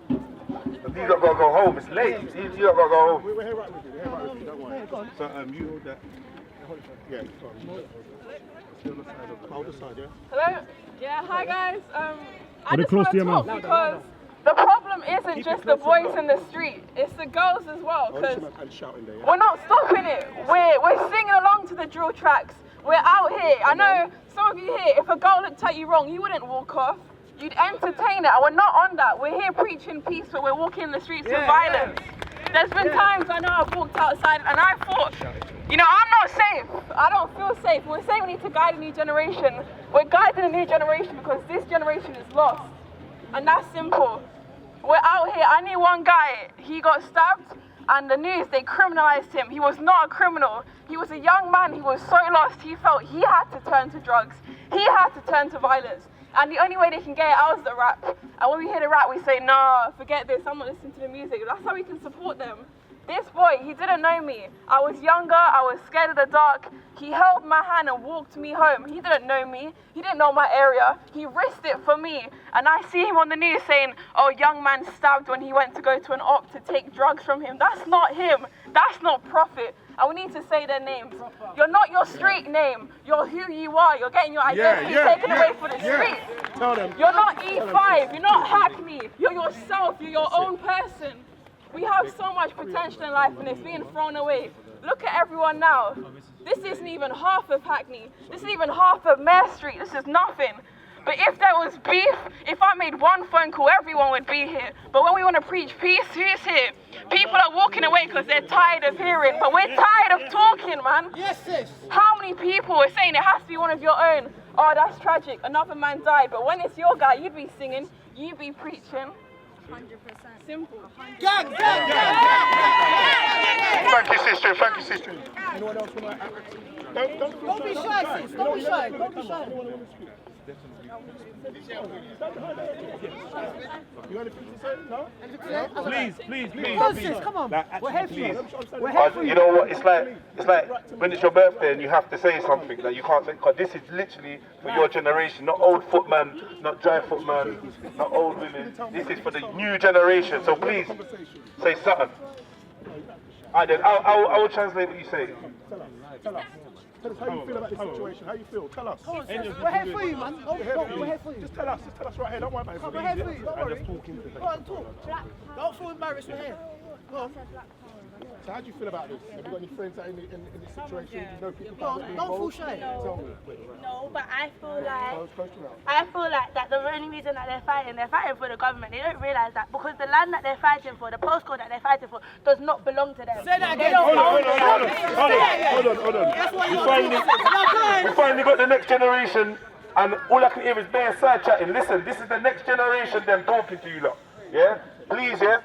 These lot gotta go home, it's late. These lot gotta go home. We're here right with you, don't worry. So you hold that. Yeah, sorry. Stay on the side of, hold the side, yeah? Hello? Yeah, hi guys. I just want to talk because the problem isn't just the boys in the street, it's the girls as well. Because we're not stopping it. We're singing along to the drill tracks. We're out here. I know some of you here, if a girl looked at you wrong, you wouldn't walk off. You'd entertain it, and we're not on that. We're here preaching peace, but we're walking in the streets with violence. There's been times I know I've walked outside and I thought, you know, I'm not safe. I don't feel safe. We're saying we need to guide a new generation. We're guiding a new generation because this generation is lost. And that's simple. We're out here. I knew one guy, he got stabbed, and the news, they criminalized him. He was not a criminal. He was a young man. He was so lost. He felt he had to turn to drugs. He had to turn to violence. And the only way they can get it out is the rap. And when we hear the rap, we say, nah, forget this, I'm not listening to the music. That's how we can support them. This boy, he didn't know me. I was younger, I was scared of the dark. He held my hand and walked me home. He didn't know me. He didn't know my area. He risked it for me. And I see him on the news saying, oh, young man stabbed when he went to go to an op to take drugs from him. That's not him. That's not Prophet. And we need to say their names. You're not your street name. You're who you are. You're getting your identity taken away from the street. Tell them. You're not E5. You're not Hackney. You're yourself. You're your own person. We have so much potential in life and it's being thrown away. Look at everyone now. This isn't even half of Hackney. This isn't even half of Mare Street. This is nothing. But if there was beef, if I made one phone call, everyone would be here. But when we want to preach peace, who's here? People are walking away because they're tired of hearing. But we're tired of talking, man. Yes, sis. How many people are saying it has to be one of your own? Oh, that's tragic. Another man died. But when it's your guy, you'd be singing, you'd be preaching. 100%. Simple. Gang. Thank you, sister. Thank you, sister. Anyone else want to Don't be shy, sis. Don't be shy. Don't be shy. You got anything to say? No? Please. Come on, sis. Come on. We're here for you. We're here for you. You know what? It's like when it's your birthday and you have to say something that you can't say. Because this is literally for your generation, not old footman, not dry footman, not old women. This is for the new generation. So please say something. I will translate what you say. Tell us how you feel about this situation. How you feel? Tell us. We're here for you, man. We're here for you. Just tell us right here. Don't worry about it. We're here for you. Don't worry. Go on, talk. Don't feel embarrassed. We're here. Go on. So how do you feel about this? Have you got any friends that are in this situation? Do you know people Don't feel shy. Tell me. No, but I feel like that the only reason that they're fighting for the government. They don't realise that because the land that they're fighting for, the postcode that they're fighting for, does not belong to them. Say that again. Hold on. We finally got the next generation, and all I can hear is bare side chatting. Listen, this is the next generation. Them talking to you lot. Yeah, please, yeah.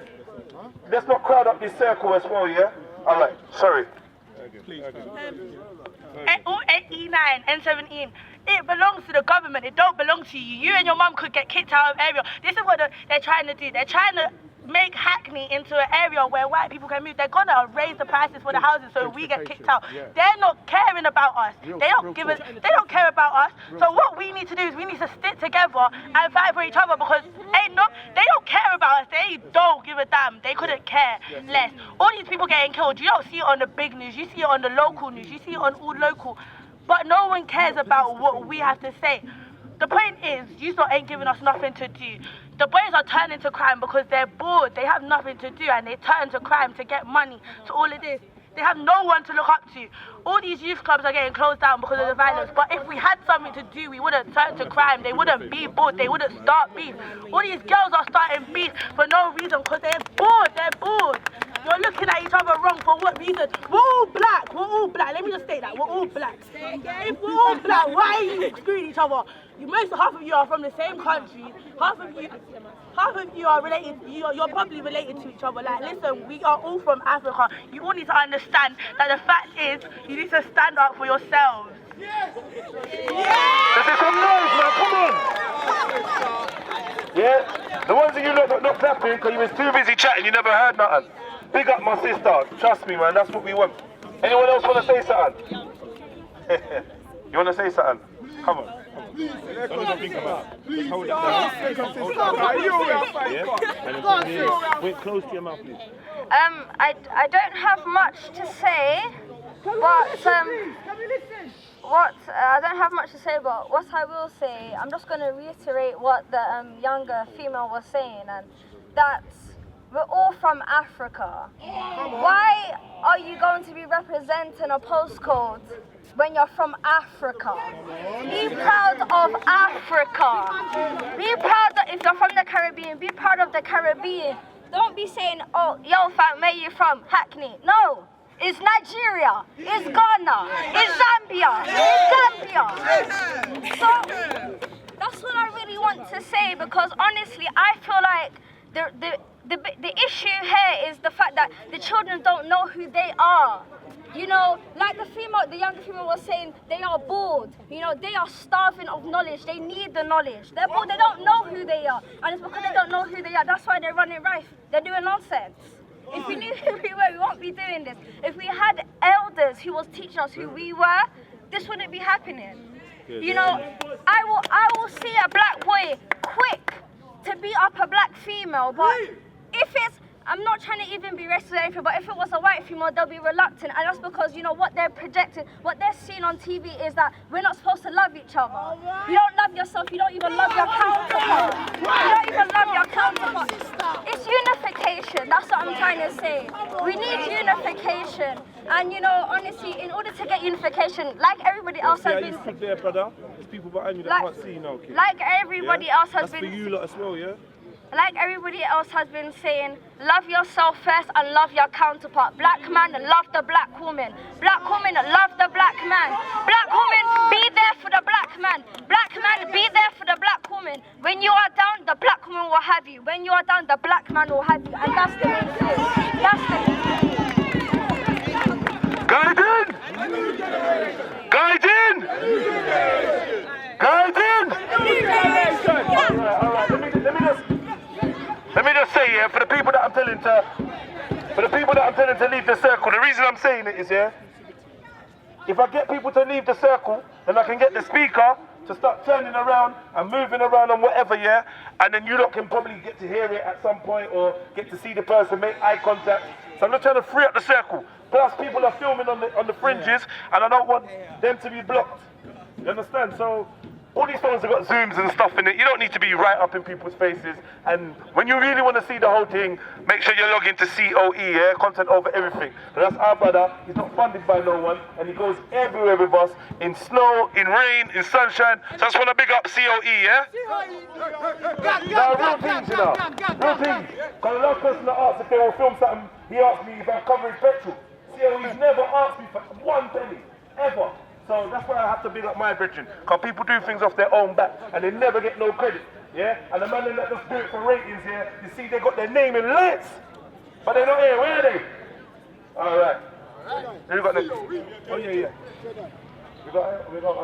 Let's not crowd up this circle as well, yeah? Alright, sorry. E9, N17, it belongs to the government, it don't belong to you. You and your mum could get kicked out of area. This is what they're trying to do. They're trying to make Hackney into an area where white people can move. They're gonna raise the prices for the houses so we get kicked out. They're not caring about us. They don't care about us. So what we need to do is we need to stick together and fight for each other because they don't care about us. They don't give a damn. They couldn't care less. All these people getting killed, you don't see it on the big news, you see it on the local news, you see it on all local. But no one cares about what we have to say. The point is, you lot ain't giving us nothing to do. The boys are turning to crime because they're bored, they have nothing to do, and they turn to crime to get money, to all of this. They have no one to look up to. All these youth clubs are getting closed down because of the violence, but if we had something to do, we wouldn't turn to crime, they wouldn't be bored, they wouldn't start beef. All these girls are starting beef for no reason because they're bored. You're looking at each other wrong for what reason? We're all black, let me just state that, we're all black. If we're all black, why are you screwing each other? Half of you are from the same country, half of you are related, you're probably related to each other. Like, listen, we are all from Africa. You all need to understand that the fact is, you need to stand up for yourselves. Yes! This is some noise, man, come on! Yeah? The ones of you not clapping because you was too busy chatting, you never heard nothing. Big up my sister, trust me, man, that's what we want. Anyone else want to say something? You want to say something? Come on. Wait, close to your mouth, please. I don't have much to say, but I don't have much to say, but what I will say, I'm just going to reiterate what the younger female was saying, and that's we're all from Africa. Why are you going to be representing a postcode when you're from Africa? Be proud of Africa. Be proud that if you're from the Caribbean, be proud of the Caribbean. Don't be saying, oh, yo fam, where you from? Hackney. No. It's Nigeria. It's Ghana. It's Zambia. It's Gambia. So that's what I really want to say, because honestly, I feel like the issue here is the fact that the children don't know who they are. You know, like the younger female was saying, they are bored. You know, they are starving of knowledge. They need the knowledge. They're bored. They don't know who they are. And it's because they don't know who they are. That's why they're running rife. They're doing nonsense. If we knew who we were, we won't be doing this. If we had elders who was teaching us who we were, this wouldn't be happening. You know, I will see a black boy quick to beat up a black female, but if it's, I'm not trying to even be racist or anything, but if it was a white female, they'll be reluctant, and that's because, you know, what they're projecting, what they're seeing on TV is that we're not supposed to love each other. You don't love yourself, you don't even love your counterpart. You don't even love your counterpart. It's unification, that's what I'm trying to say. We need unification, and you know, honestly, in order to get unification, like everybody else has been saying, there, brother. There's people behind you that can't see you now, kid. Like everybody else has been. That's for you lot as well, yeah? Like everybody else has been saying, love yourself first and love your counterpart. Black man, love the black woman. Black woman, love the black man. Black woman, be there for the black man. Black man, be there for the black woman. When you are down, the black woman will have you. When you are down, the black man will have you. And that's the main thing. That's the main thing. Guiding! Guiding! Guiding! Alright, let me just say, yeah, for the people that I'm telling to leave the circle, the reason I'm saying it is, yeah, if I get people to leave the circle, then I can get the speaker to start turning around and moving around and whatever, yeah, and then you lot can probably get to hear it at some point or get to see the person, make eye contact. So I'm not trying to free up the circle. Plus, people are filming on the fringes, and I don't want them to be blocked. You understand? So all these phones have got zooms and stuff in it. You don't need to be right up in people's faces. And when you really want to see the whole thing, make sure you log into COE, yeah? Content over everything. But that's our brother. He's not funded by no one. And he goes everywhere with us, in snow, in rain, in sunshine. So I just want to big up COE, yeah? Now, real things, you know. Real things. Because the last person that asked if they will film something, he asked me if I'm covering petrol. COE's never asked me for 1 penny, ever. So that's why I have to big up my brethren, because people do things off their own back and they never get no credit, yeah? And the man that just do it for ratings here, you see they got their name in lights, but they're not here, where are they? Alright. You got the, oh yeah. We got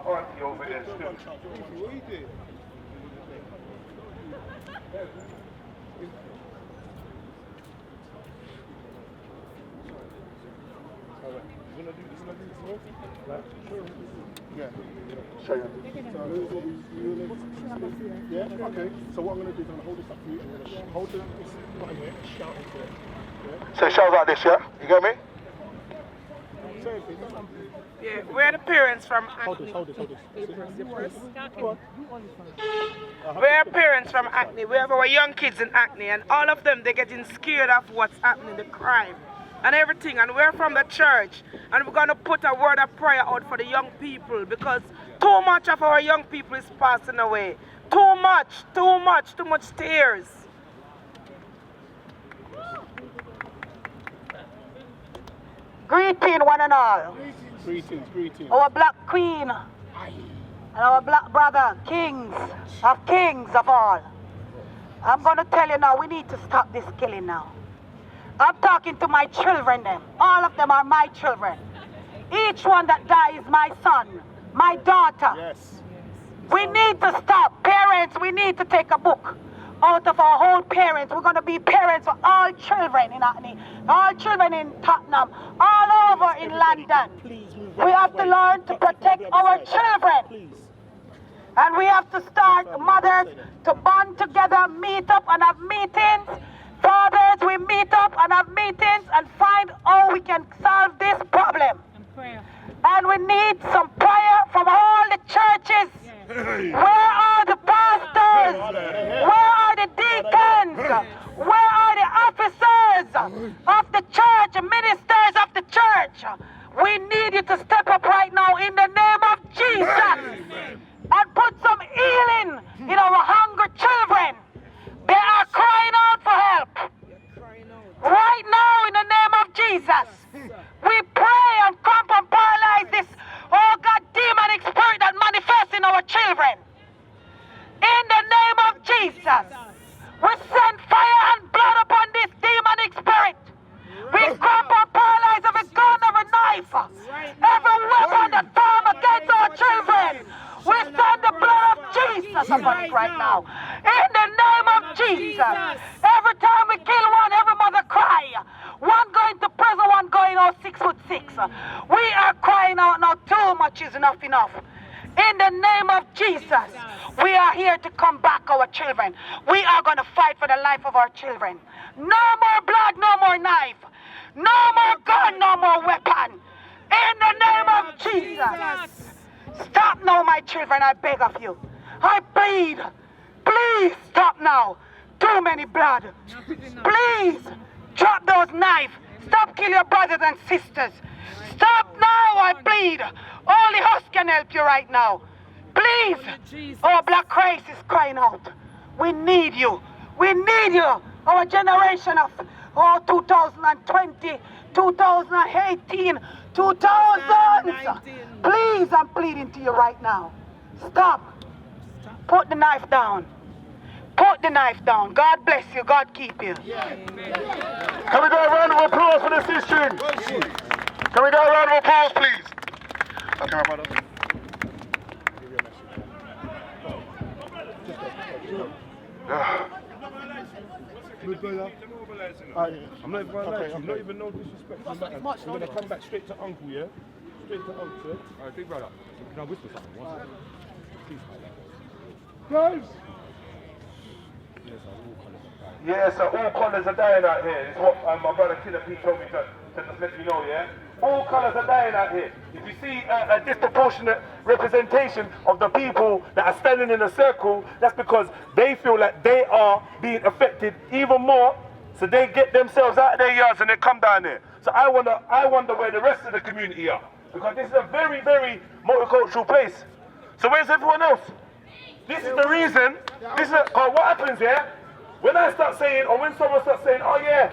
auntie over there still. Yeah. Show you. Yeah, okay. So what I'm going to do is I'm going to hold this up for you. I'm going to hold this button here, shout into it. Yeah? So shout like this, yeah? You get me? Yeah, we're the parents from Hackney. Hold this. We're parents from Hackney. We have our young kids in Hackney, and all of them, they're getting scared of what's happening, the crime and everything. And we're from the church, and we're going to put a word of prayer out for the young people, because too much of our young people is passing away. Too much tears. Greeting one and all. Greetings. Our black queen and our black brother, kings of all. I'm going to tell you now, we need to stop this killing now. I'm talking to my children them. All of them are my children. Each one that dies is my son, my daughter. Yes. We need to stop. Parents, we need to take a book out of our whole parents. We're going to be parents for all children in Hackney, all children in Tottenham, all over in London. We have to learn to protect our children. And we have to start, mothers, to bond together, meet up and have meetings. Fathers, we meet up and have meetings and find how we can solve this problem. And we need some prayer from all the churches. Where are the pastors? Where are the deacons? Where are the officers of the church, ministers of the church? We need you to step up right now in the name of Jesus and put some healing in our hungry children. They are crying out for help. Right now in the name of Jesus, we pray and come and paralyze this, oh God, demonic spirit that manifests in our children. In the name of Jesus, we send fire and blood upon this demonic spirit. We come and paralyze every gun, every knife, every weapon that form against our children. We send the blood of Jesus upon it right now. In the name of Jesus, every Every time we kill one, every mother cry. One going to prison, one going out 6'6". We are crying out now, too much is enough. In the name of Jesus, we are here to come back our children. We are going to fight for the life of our children. No more blood, no more knife. No more gun, no more weapon. In the name of Jesus. Stop now, my children, I beg of you. I plead. Please stop now. Too many blood. Please drop those knives. Stop killing your brothers and sisters. Stop now, I plead. Only us can help you right now. Please. Our black race is crying out. We need you. We need you. Our generation of 2020, 2018, 2000s. Please, I'm pleading to you right now. Stop. Put the knife down. Put the knife down. God bless you. God keep you. Can we go a round of applause for this issue? Can we go a round of applause, please? Okay, my brother. I'm not even going to lie to you, not even no disrespect to matter. I'm going to come back straight to Uncle, yeah? Straight to Uncle, yeah? Alright, big brother. Can I whisper something? One second. Please, Guys! Yeah, so all colours are dying out here. It's what my brother Killer Pete told me to just let you know, yeah? All colours are dying out here. If you see a disproportionate representation of the people that are standing in a circle, that's because they feel like they are being affected even more, so they get themselves out of their yards and they come down here. So I wonder where the rest of the community are, because this is a very, very multicultural place. So where's everyone else? This is the reason. This is what happens here. When I start saying, or when someone starts saying, oh yeah,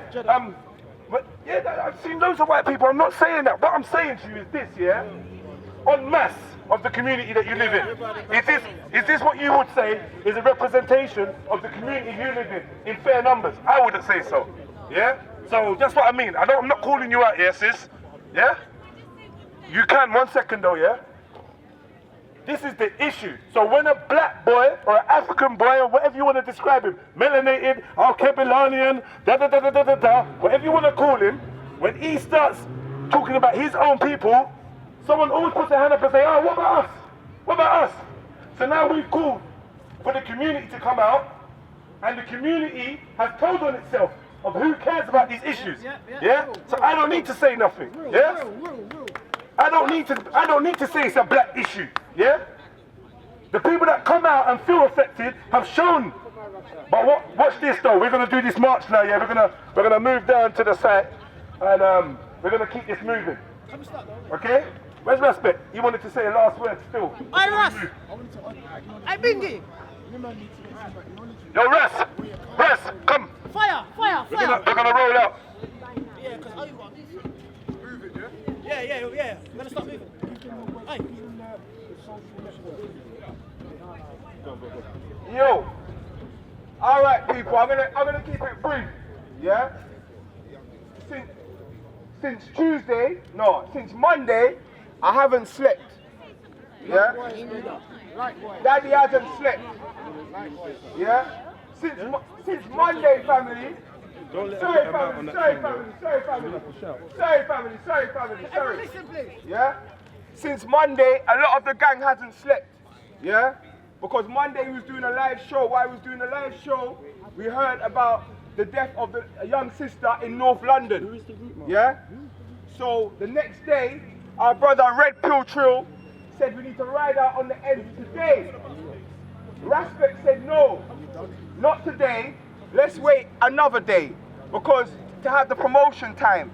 I've seen loads of white people. I'm not saying that. What I'm saying to you is this, yeah, en masse of the community that you live in. Is this what you would say is a representation of the community you live in fair numbers? I wouldn't say so. Yeah. So that's what I mean. I'm not calling you out here, sis. Yeah. You can 1 second though, yeah. This is the issue. So when a black boy or an African boy or whatever you want to describe him, melanated, Alkebilanian, whatever you want to call him, when he starts talking about his own people, someone always puts their hand up and say, oh, what about us? What about us? So now we've called for the community to come out, and the community has told on itself of who cares about these issues. Yeah? So I don't need to say nothing. Yeah? I don't need to say it's a black issue, yeah? The people that come out and feel affected have shown. But watch this though, we're gonna do this march now, yeah? We're gonna move down to the site and we're gonna keep this moving. Okay? Where's Respect? You wanted to say a last word still. Hey Russ! Hey Bingy! Yo Russ, come! Fire! We're gonna roll out. Yeah, because how you want this? Yeah. We're gonna start moving. Hey. Yo. All right, people. I'm gonna keep it brief. Yeah. Since Monday, I haven't slept. Yeah. Daddy hasn't slept. Yeah. Since Monday, family. Sorry, family. Yeah? Since Monday, a lot of the gang hasn't slept. Yeah? Because Monday he was doing a live show. While he was doing a live show, we heard about the death of a young sister in North London. Yeah? So the next day, our brother Red Pill Trill said we need to ride out on the end today. Raspek said no, not today. Let's wait another day, because to have the promotion time.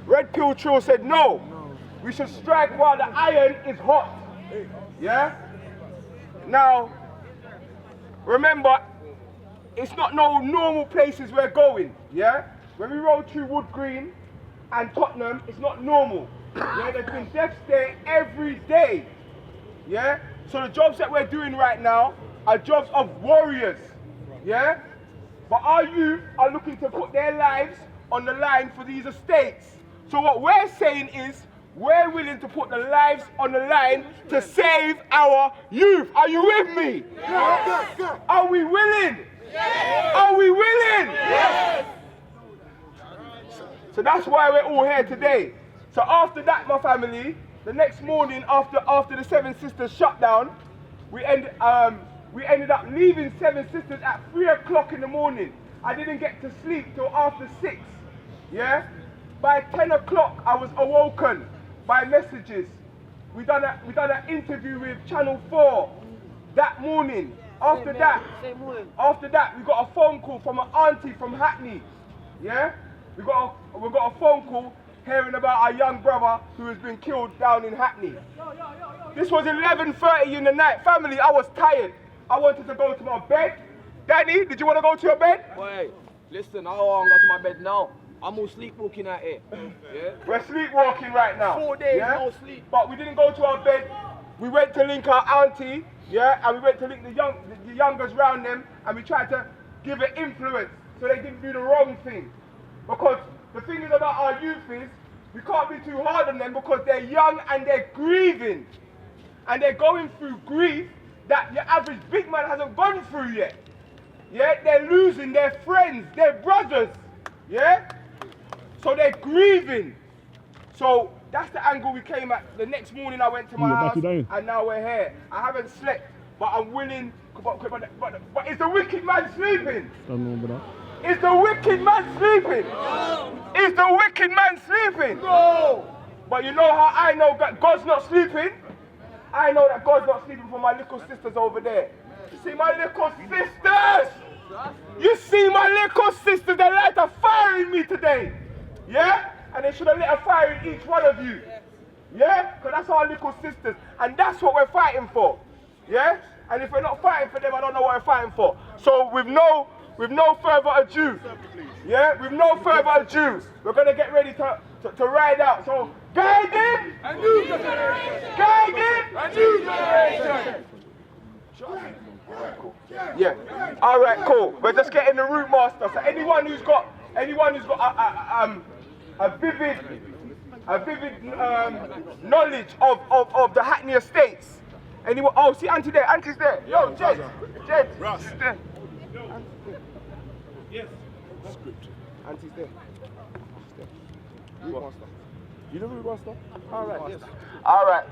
Red Pill Trill said no, we should strike while the iron is hot. Yeah? Now, remember, it's not no normal places we're going. Yeah? When we rode through Wood Green and Tottenham, it's not normal. Yeah? There's been deaths there every day. Yeah? So the jobs that we're doing right now are jobs of warriors. Yeah? But our youth are looking to put their lives on the line for these estates. So what we're saying is, we're willing to put the lives on the line to save our youth. Are you with me? Yeah. Are we willing? Yes. Are we willing? Yes. So that's why we're all here today. So after that, my family, the next morning after the Seven Sisters shutdown, we ended up leaving Seven Sisters at 3 o'clock in the morning. I didn't get to sleep till after 6. Yeah? By 10 o'clock, I was awoken by messages. We done an interview with Channel 4 that morning. After that, we got a phone call from an auntie from Hackney. Yeah? We got a phone call hearing about our young brother who has been killed down in Hackney. This was 11:30 in the night. Family, I was tired. I wanted to go to my bed. Danny, did you want to go to your bed? Wait, listen, I don't want to go to my bed now. I'm all sleepwalking out here. Yeah? We're sleepwalking right now. 4 days, yeah? no sleep. But we didn't go to our bed. We went to link our auntie, yeah, and we went to link the youngers round them, and we tried to give it influence so they didn't do the wrong thing. Because the thing is about our youth is, we can't be too hard on them because they're young and they're grieving. And they're going through grief that your average big man hasn't gone through yet. Yeah, they're losing their friends, their brothers. Yeah? So they're grieving. So that's the angle we came at. The next morning I went to my house and now we're here. I haven't slept, but I'm willing. But is the wicked man sleeping? Is the wicked man sleeping? No. Is the wicked man sleeping? No. But you know how I know that God's not sleeping? I know that God's not sleeping for my little sisters over there. You see my little sisters? You see my little sisters, they light a fire in me today. Yeah? And they should have lit a fire in each one of you. Yeah? Because that's our little sisters. And that's what we're fighting for. Yeah? And if we're not fighting for them, I don't know what we're fighting for. So with no further ado, yeah? With no further ado, we're going to get ready to ride out. So, guiding a new generation. Guiding a new generation. Yeah. All right, cool. We're just getting the route master. So anyone who's got a vivid knowledge of the Hackney estates. Anyone? Oh, see Auntie there. Auntie's there. Yo, Jed. Russ. There. Yes. Script. Auntie's there. Route master. You the route master? All right. Yes. All right.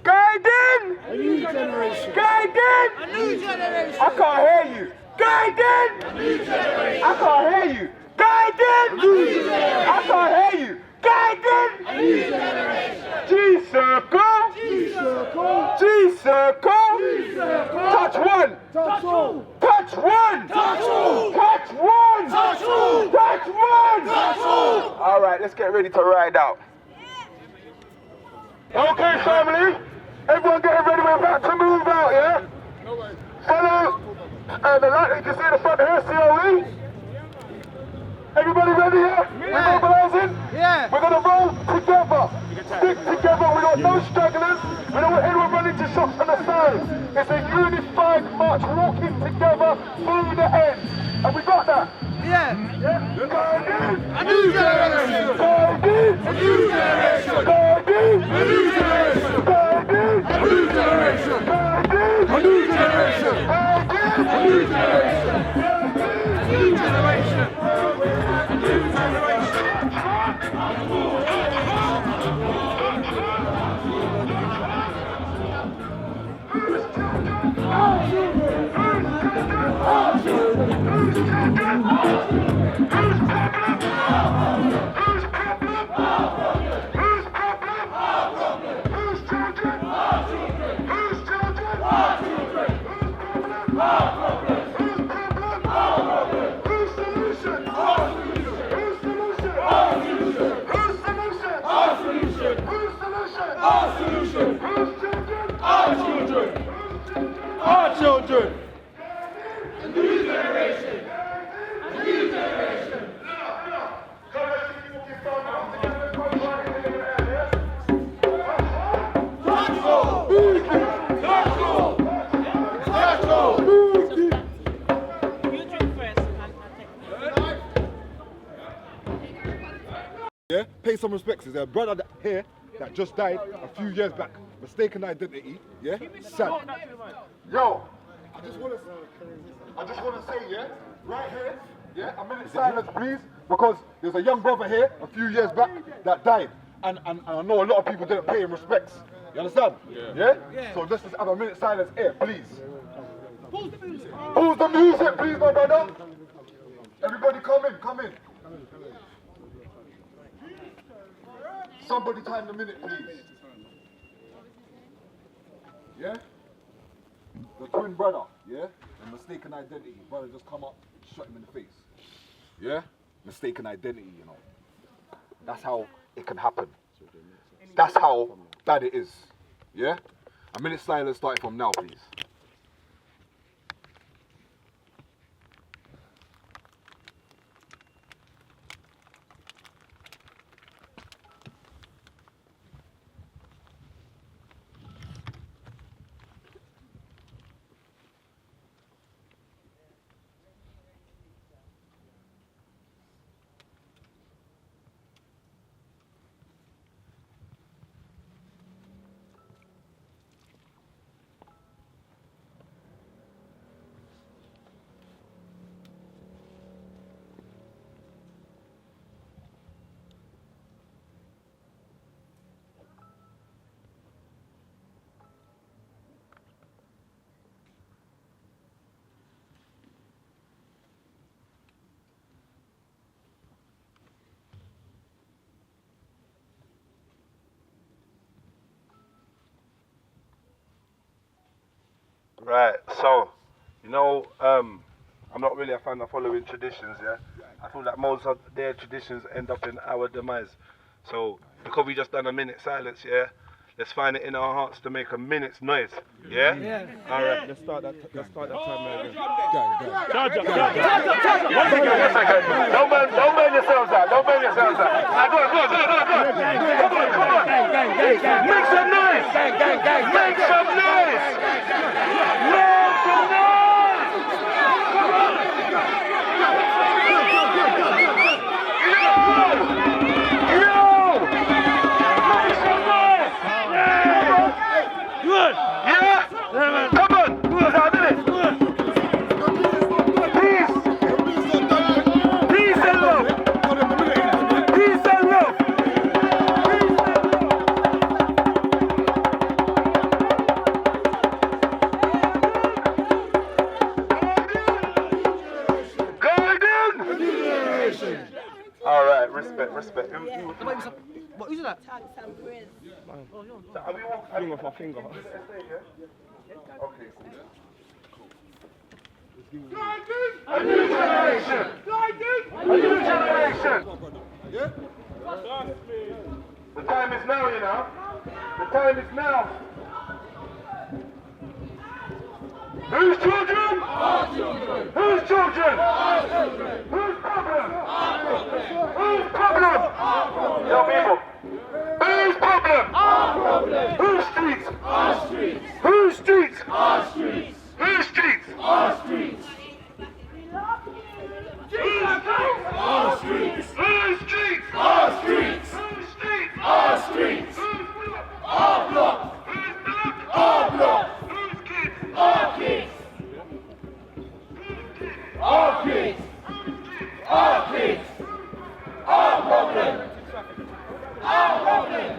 Guiding! A new generation. Guiding! A new generation. I can't hear you. Guiding! A new generation. I can't hear you. Guiding! A new generation. I can't hear you. Guiding! A new generation. G-circle. G-circle. G-circle. G-circle. Touch one. Touch all. Touch one. Touch all. Touch one. Touch all. Touch one. Touch all. All right, let's get ready to ride out. Okay, family. Everyone getting ready, we're about to move out, yeah? Follow, the light, you can see the front here, COE. Everybody ready here? We're mobilizing? Yeah. We're gonna roll together. Stick together, we got no stragglers. We don't want anyone running to shots on the sides. It's a unified march, walking together through the end. And we got that? Yeah. Yeah? Guiding a new generation. Guiding a new generation. Guiding a new generation. Guiding a new generation. Guiding a new generation. Guiding a new generation. A new generation. A new Our children. A new generation. A new generation. Yeah, pay some respects. There's a brother here that just died a few years back. Mistaken identity. Yeah, sad. Yo, I just want to say, yeah, right here, yeah, a minute silence, please, because there's a young brother here a few years back that died, and I know a lot of people didn't pay him respects. You understand? Yeah. So let's just have a minute silence here, please. Pause the music, please, my brother. Everybody, come in. Somebody time the minute, please. Yeah? The twin brother, yeah? And mistaken identity. Brother just come up, shot him in the face. Yeah? Mistaken identity, you know. That's how it can happen. That's how bad it is. Yeah? A minute silence starting from now, please. Right, so, you know, I'm not really a fan of following traditions, yeah? I feel like most of their traditions end up in our demise. So, because we just done a minute silence, yeah? Let's find it in our hearts to make a minute's noise, yeah? All right, let's start that time now again. One second. Don't burn yourselves out. Go on. Make some noise. Make some noise. Good. Yeah? Come on. Let's have it. Peace. Peace and love. Peace and love. All right, respect. What is that? Are we all Fling off my finger. Okay, A new generation! A new generation! Yeah? the time is now, you know. The time is now. Whose children? Our children. Whose children? Our children. Whose problem? Our problem. Whose problem? Our problem. Young people. Whose problem? Our problem. Whose streets? Our streets. Whose streets? Our streets. Whose streets? Our streets. Whose streets? Our streets. Whose streets? Our streets. Whose streets? Our streets. Our block. Whose block? Our block. Whose kids? Our kids. Our kids. Our kids. Our problem. Our problem.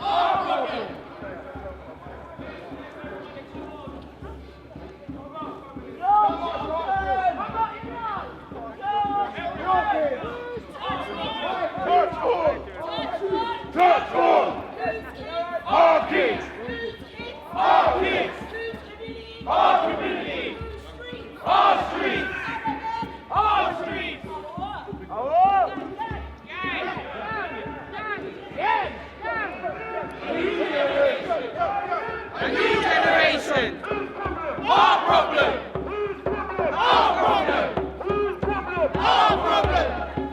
Our problem. Touch one! Our kids! Our kids! Our community! Our streets! Our streets! A new generation! Our problem! Our problem! Our problem!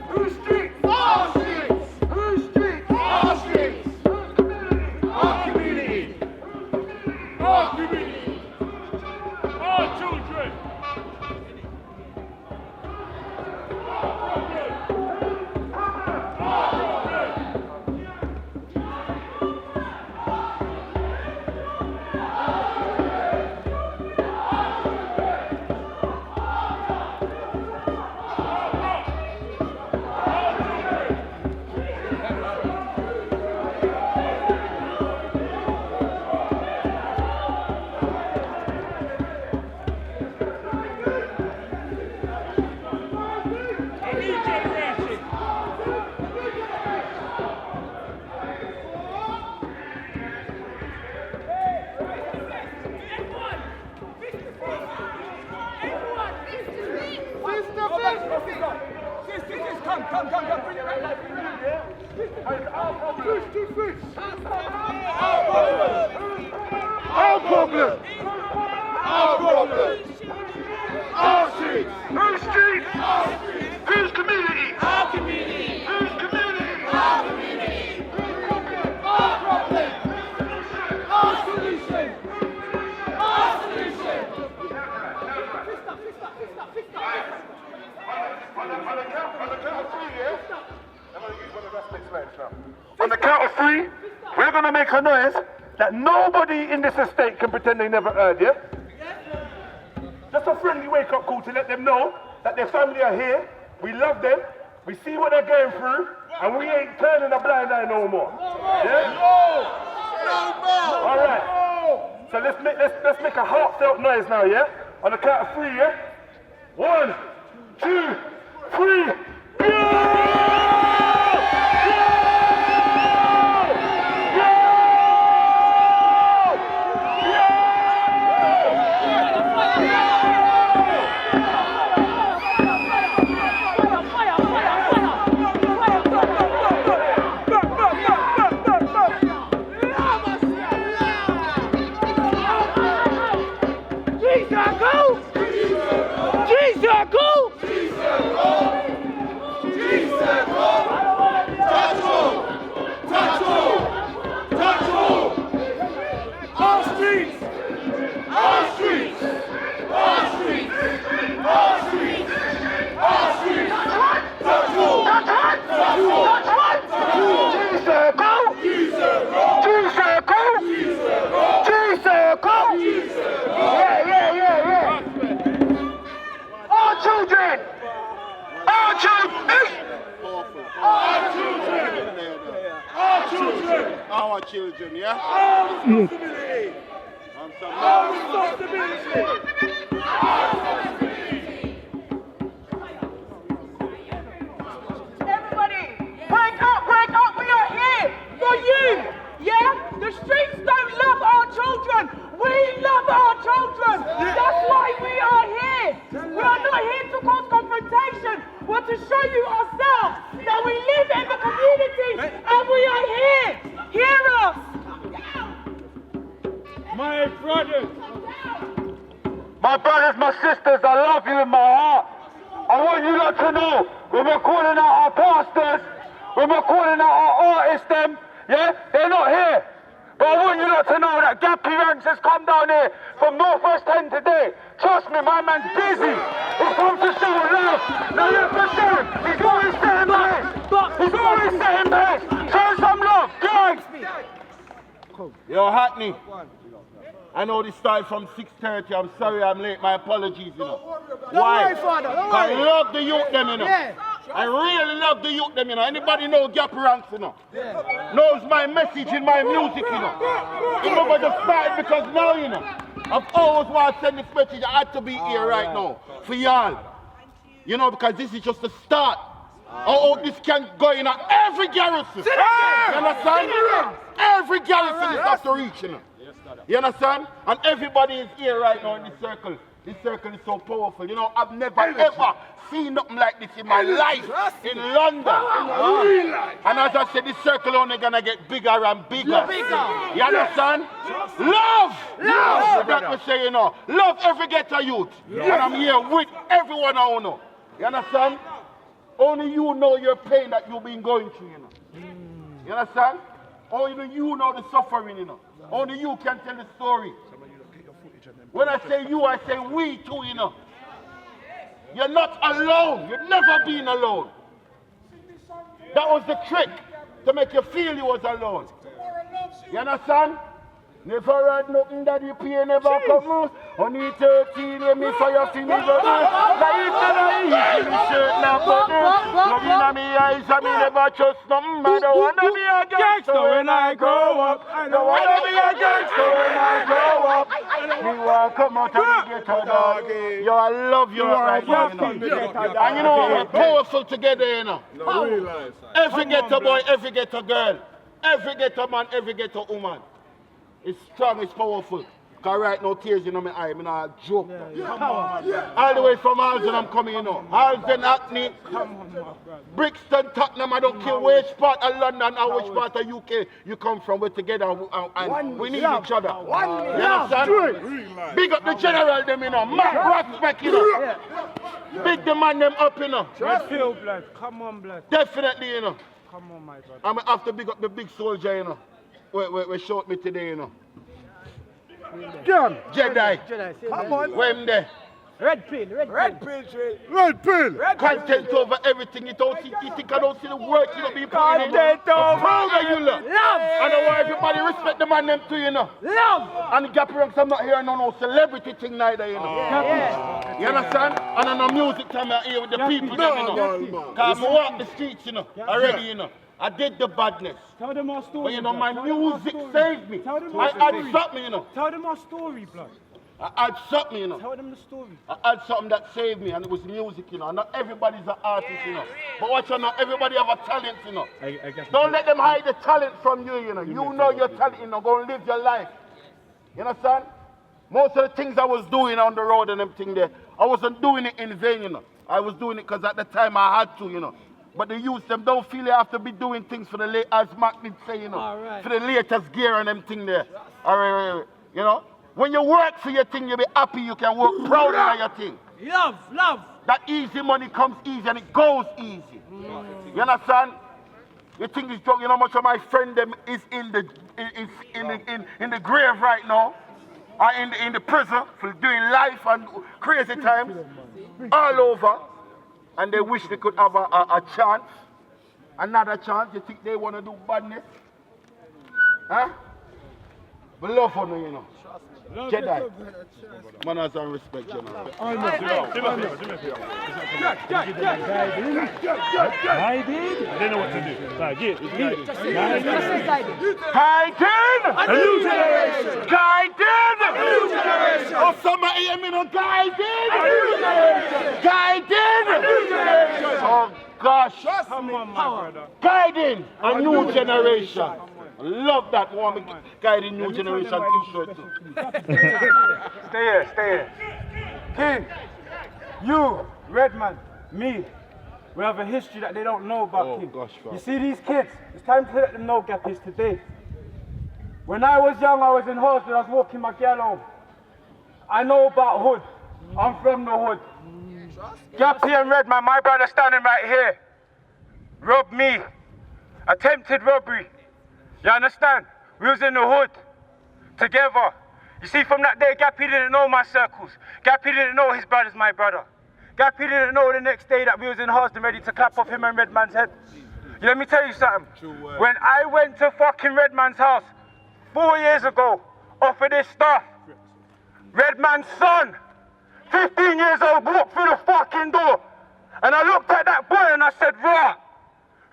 Whose streets? Our streets! Whose streets? Our streets! Our community! Our problem. Our problem. Our streets. Whose streets? Whose community? Our community. Whose community? Our community. Our problem. Our solution. Our solution. On the count of three, we're going to make a noise that nobody in this estate can pretend they never heard, yeah? Just a friendly wake-up call to let them know that their family are here, we love them, we see what they're going through, and we ain't turning a blind eye no more. Yeah? All right. So let's make a heartfelt noise now, yeah? On the count of three, yeah? 1, 2, 3, go! Our children, yeah? Our responsibility! Our responsibility! Everybody, wake up, we are here for you, yeah? The streets don't love our children, we love our children. That's why we are here. We are not here to cause confrontation, but to show you ourselves that we live in the community and we are here. Hear us! My brothers, my sisters, I love you in my heart. I want you lot to know, when we're calling out our pastors, when we're calling out our artists, yeah, they're not here. But I want you lot to know that G.A.N.G has come down here from Northwest End today. Trust me, my man's busy. He's come to show love. Now look for him. He's always setting pace. He's always setting pace. Show some love. Gang. Yo, Hackney. I know this started from 6:30. I'm sorry I'm late. My apologies, you know. Why? I love the youth them, you know. Yeah. I really love the youth them, you know. Anybody know G.A.N.G, you know? Yeah. Knows my message in my music, you know. You know, but just started because now, you know, I've always wanted to send this message. I had to be here right now for y'all. You know, because this is just the start. I hope this can go in every garrison. You understand? Every garrison is have to reach, you know. You understand? And everybody is here right now in this circle. This circle is so powerful. You know, I've never ever seen nothing like this in my life in London. And as I said, this circle only gonna get bigger and bigger. You understand? Love! Love! That's what I say, you know. Love every ghetto youth. And I'm here with everyone I know. You understand? Only you know your pain that you've been going through, you know. You understand? Only you know the suffering, you know. Only you can tell the story. When I say you, I say we too, you know. You're not alone. You've never been alone. That was the trick, to make you feel you was alone. You understand? Never had nothing that you pay never come. Only 13 when me fire finish go do. Like that I eat in shirt now button. Love in me eyes and me never trust nothing. I don't wanna be a gangster when I grow up. I don't wanna be a gangster when I grow up. Me want come out and get a dog. Yo, I love you right now, you know. And you know what? We're powerful together, you know. Every ghetto boy, every ghetto girl, every ghetto man, every ghetto woman. It's strong, it's powerful. Cause right now tears in my eye, I'm not joke. All the way from Alton I'm coming, you know. Alton, Hackney, Brixton, Tottenham, I don't care which part of London or which part of UK you come from, we're together and we need each other. You understand? Big up the general them, you know. Mad respect, you know. Big the man them up, you know. Feel blood. Come on, blood. Definitely, you know. Come on, my brother. I'm have to big up the big soldier, you know. We shot me today, you know. John. Jedi. Come on. Where him there? Red pill. Red pill. Content over everything. You don't see, you think I don't see the work you don't be putting in. Content over proud of you, look. Love. I know why everybody respect the man them too, you know. Love. And the gap ranks, I'm not hearing no celebrity thing neither, you know. You understand? And I know music time I hear with the people, them, you know. Cause I walk the streets, you know, already, you know. I did the badness. Tell them our story. But you know, my blood. music saved me. I had something, you know. Tell them our story, blood. I had something, you know. Tell them the story. I had something that saved me, and it was music, you know. Not everybody's an artist, you know. But watch out, not everybody have a talent, you know. Don't let them hide the talent from you, you know. You know your talent, you know. Go and live your life. You understand? Most of the things I was doing on the road and everything there, I wasn't doing it in vain, you know. I was doing it because at the time I had to, you know. But the youth, them don't feel they have to be doing things for the late, as Mark did say, you know, for the latest gear and everything there. You know, when you work for your thing, you be happy, you can work proud of your thing. Love. That easy money comes easy and it goes easy. You understand? You think it's joke, you know how much of my friend them is in the grave right now, or in the prison for doing life and crazy times, all over. And they wish they could have a chance, another chance. You think they want to do badness? Huh? But love for me, you know. Jedi. Manners and respect, you know. Guided? I don't know what to do. Guided. A new generation. Guided. A new generation. Oh, somebody hear me now. Guided. A new generation. Guided. A new generation. Oh, gosh. Come on, my brother. Guiding a new generation. Love that one. Guiding new generation t-shirt too. Stay here. King, you, Redman, me, we have a history that they don't know about, King. Gosh, you see these kids, it's time to let them know Gap is today. When I was young, I was in Horsfield, I was walking my gal home. I know about hood. I'm from the hood. Gappy and Redman, my brother standing right here, robbed me. Attempted robbery. You understand? We was in the hood together. You see, from that day, Gappy didn't know my circles. Gappy didn't know his brother's my brother. Gappy didn't know the next day that we was in Harsden ready to clap off him and Redman's head. Let me tell you something. When I went to fucking Redman's house 4 years ago, offered this stuff, Redman's son, 15 years old, walked through the fucking door. And I looked at that boy and I said, rah,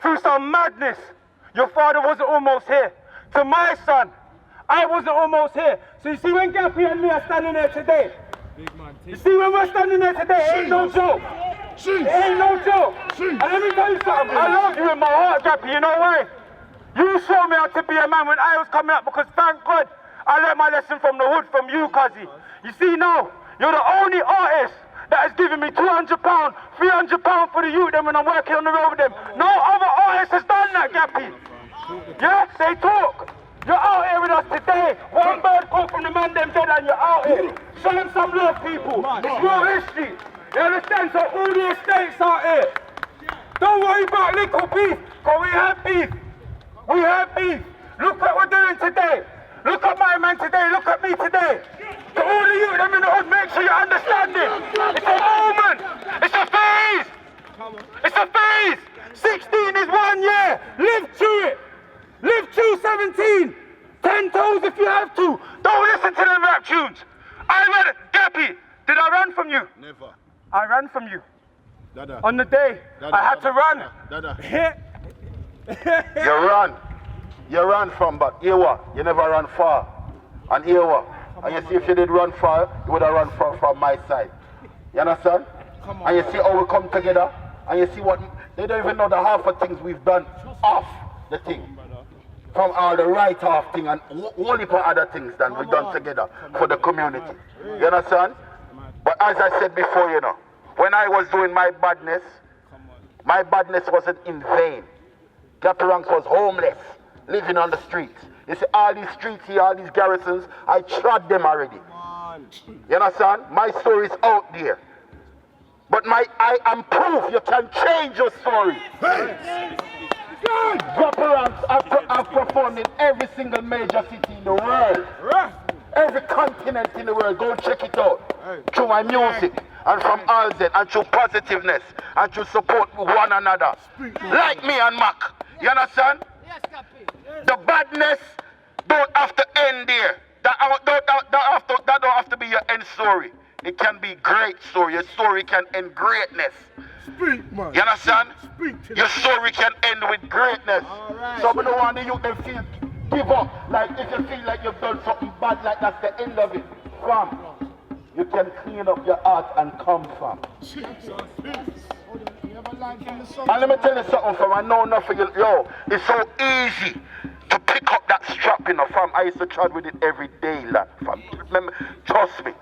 through some madness, your father wasn't almost here. To my son, I wasn't almost here. So you see when Gappy and me are standing there today, you see when we're standing there today, it ain't no joke. It ain't no joke. And let me tell you something, I love you in my heart, Gappy, you know why? You showed me how to be a man when I was coming up, because thank God I learned my lesson from the hood, from you, Cuzzy. You see now, you're the only artist that has given me £200, £300 for the youth them when I'm working on the road with them. No other artist has done that, Gappy. Yeah, they talk. You're out here with us today. One bird call from the man them dead and you're out here. Show them some love, people. It's your history. You understand? So all the estates out here. Don't worry about little beef, because we have beef. We have beef. Look what we're doing today. Look at my man today. Look at me today. To all of you them in the hood, make sure you understand it. It's a moment. It's a phase. It's a phase. 16 is 1 year. Live through it. Live through 17. 10 toes if you have to. Don't listen to them rap tunes. I read it. Gappy, did I run from you? Never. I ran from you. Dada. On the day, Dada. I had to run. Dada. You run from, but here what? You never run far. And here what? And you see if you did run far, you would have run from my side. You understand? And you see how we come together, and you see what, they don't even know the half of things we've done off the thing. from all the write-off thing and only for other things than we done together for the community. You understand? But as I said before, you know, when I was doing my badness wasn't in vain. Ranks was homeless, living on the streets. You see, all these streets here, all these garrisons, I trod them already. You understand? My story is out there. But I am proof you can change your story. Ranks, I've performed in every single major city in the world. Every continent in the world. Go check it out. Through my music and from Alzen and through positiveness and through support one another. Like me and Mac. You understand? The badness don't have to end there. That don't have to be your end story. It can be great story. Your story can end greatness. Speak, man. You understand? Speak your story can end with greatness. Right. So I don't want the youth to feel give up. Like if you feel like you've done something bad, like that's the end of it. Fam, you can clean up your heart and come from. And let me tell you something, fam. I know enough for you. Yo, it's so easy to pick up that strap, you know, fam. I used to try with it every day, lad, fam. Remember, trust me.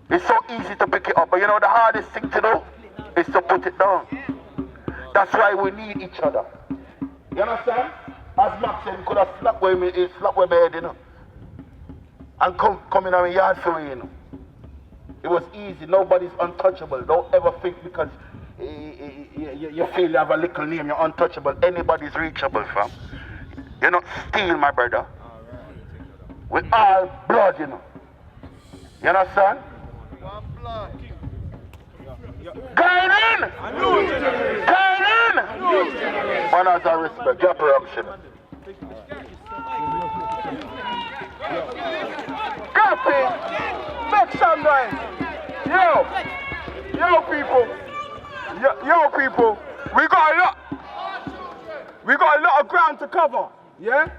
It's so easy to pick it up, but you know the hardest thing to do is to put it down. That's why we need each other. You understand? As Max said, we could have slapped where my head, you know. And come in our yard for me, you know. It was easy. Nobody's untouchable. Don't ever think because you feel you have a little name, you're untouchable. Anybody's reachable, fam. You're not steel, my brother. We're all blood, you know. You understand? G.A.N.G! G.A.N.G! Honors and respect. Your production. Copy! Make some noise! Yo people, we got a lot of ground to cover, yeah?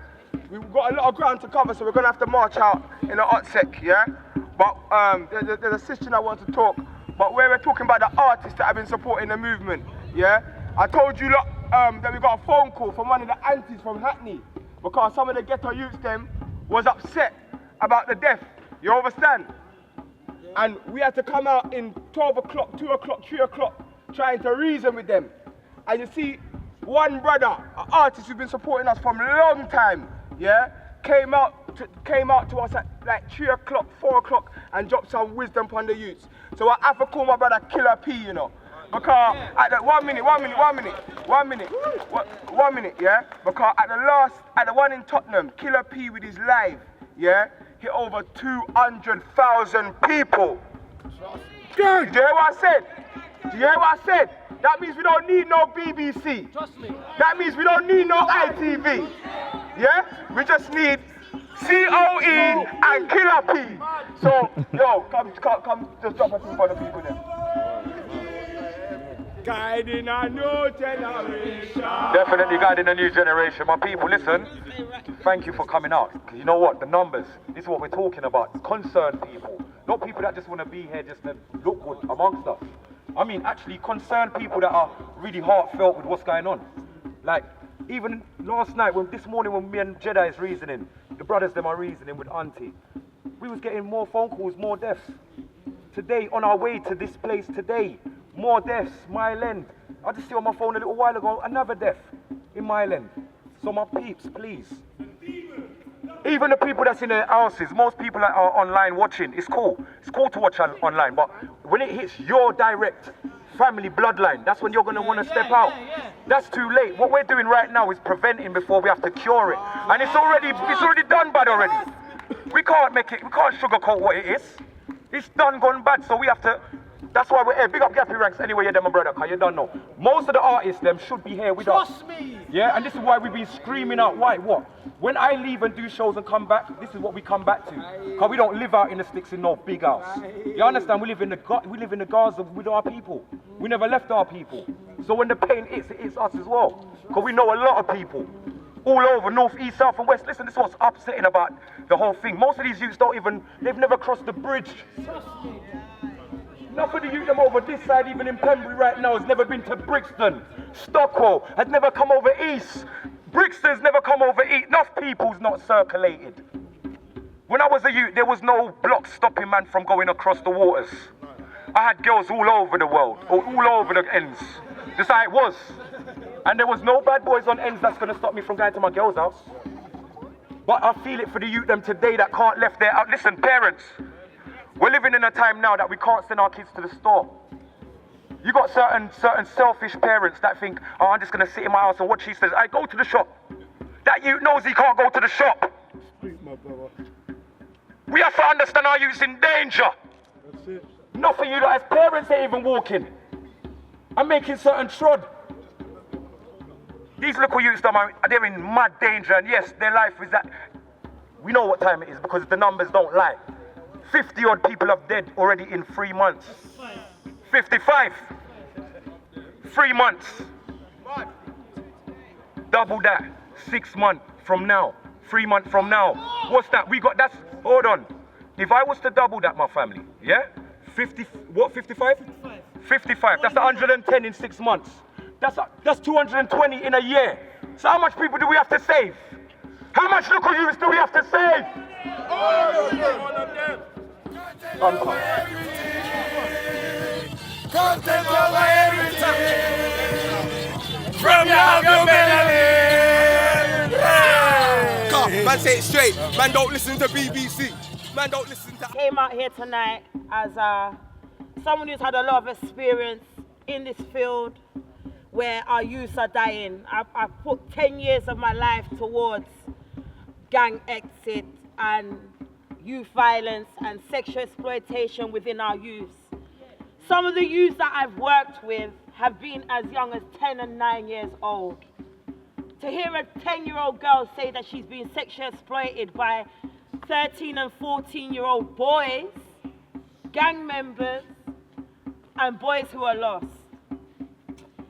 We've got a lot of ground to cover, so we're gonna have to march out in a hot sec, yeah? But there's a session I want to talk, but where we're talking about the artists that have been supporting the movement, yeah? I told you lot that we got a phone call from one of the aunties from Hackney because some of the ghetto youths them was upset about the death, you understand? And we had to come out in 12 o'clock, 2 o'clock, 3 o'clock, trying to reason with them. And you see, one brother, an artist who's been supporting us from a long time, yeah, came out to us at like 3 o'clock, 4 o'clock and dropped some wisdom upon the youths. So I have to call my brother Killer P, you know. Because at the 1 minute, yeah? Because at the one in Tottenham, Killer P with his live, yeah, hit over 200,000 people. Do you hear what I said? That means we don't need no BBC. Trust me. That means we don't need no ITV. Yeah? We just need COE and Killer P. So, yo, come, just drop a thing for the people then. Guiding a new generation. Definitely guiding a new generation. My people, listen, thank you for coming out. You know what, the numbers, this is what we're talking about. It's concerned people, not people that just want to be here just to look good amongst us. I mean, actually concerned people that are really heartfelt with what's going on. Like, even last night, this morning when me and Jedi is reasoning, the brothers them are reasoning with Auntie, we was getting more phone calls, more deaths. Today, on our way to this place today, more deaths, Mile End. I just see on my phone a little while ago, another death in Mile End. So my peeps, please. Even the people that's in their houses, most people that are online watching, it's cool. It's cool to watch online, but when it hits your direct family bloodline, that's when you're going to want to step out. That's too late. What we're doing right now is preventing before we have to cure it. And it's already done bad already. We can't sugarcoat what it is. It's done gone bad, so we have to. That's why we're here. Big up Gappy Ranks anyway, you them, my brother, because you don't know. Most of the artists, them, should be here with us. Trust me! Yeah, and this is why we've been screaming out, why, what? When I leave and do shows and come back, this is what we come back to. Because we don't live out in the sticks in no big house. You understand? We live in the Gaza with our people. We never left our people. So when the pain hits, it hits us as well. Because we know a lot of people. All over, north, east, south and west. Listen, this is what's upsetting about the whole thing. Most of these youths they've never crossed the bridge. Enough of the youth them over this side, even in Pembury right now, has never been to Brixton. Stockwell has never come over east. Brixton's never come over eat. Enough people's not circulated. When I was a youth, there was no block stopping man from going across the waters. I had girls all over the world, all over the ends. Just how it was. And there was no bad boys on ends that's gonna stop me from going to my girl's house. But I feel it for the youth them today that can't left their out. Listen, parents, we're living in a time now that we can't send our kids to the store. You got certain selfish parents that think, oh, I'm just gonna sit in my house and watch. She says, I go to the shop. That youth knows he can't go to the shop. Speak, my brother. We have to understand our youth's in danger. That's it. Not for you that as parents ain't even walking. I'm making certain trod. These little youths, they're in mad danger, and yes, their life is that. We know what time it is because the numbers don't lie. 50 odd people have dead already in 3 months. 55. 3 months. Double that. 6 months from now. 3 months from now. What's that? Hold on. If I was to double that, my family, yeah? 50, what, 55? 55. That's 110 in 6 months. That's 220 in a year. So how much people do we have to save? How much local youths do we have to save? All of them. Content over everything. From your melody. Man, say it straight. Man, don't listen to BBC. Man, don't listen to. Came out here tonight as someone who's had a lot of experience in this field where our youths are dying. I've put 10 years of my life towards gang exit and youth violence and sexual exploitation within our youths. Some of the youths that I've worked with have been as young as 10 and 9 years old. To hear a 10-year-old girl say that she's being sexually exploited by 13 and 14-year-old boys, gang members, and boys who are lost.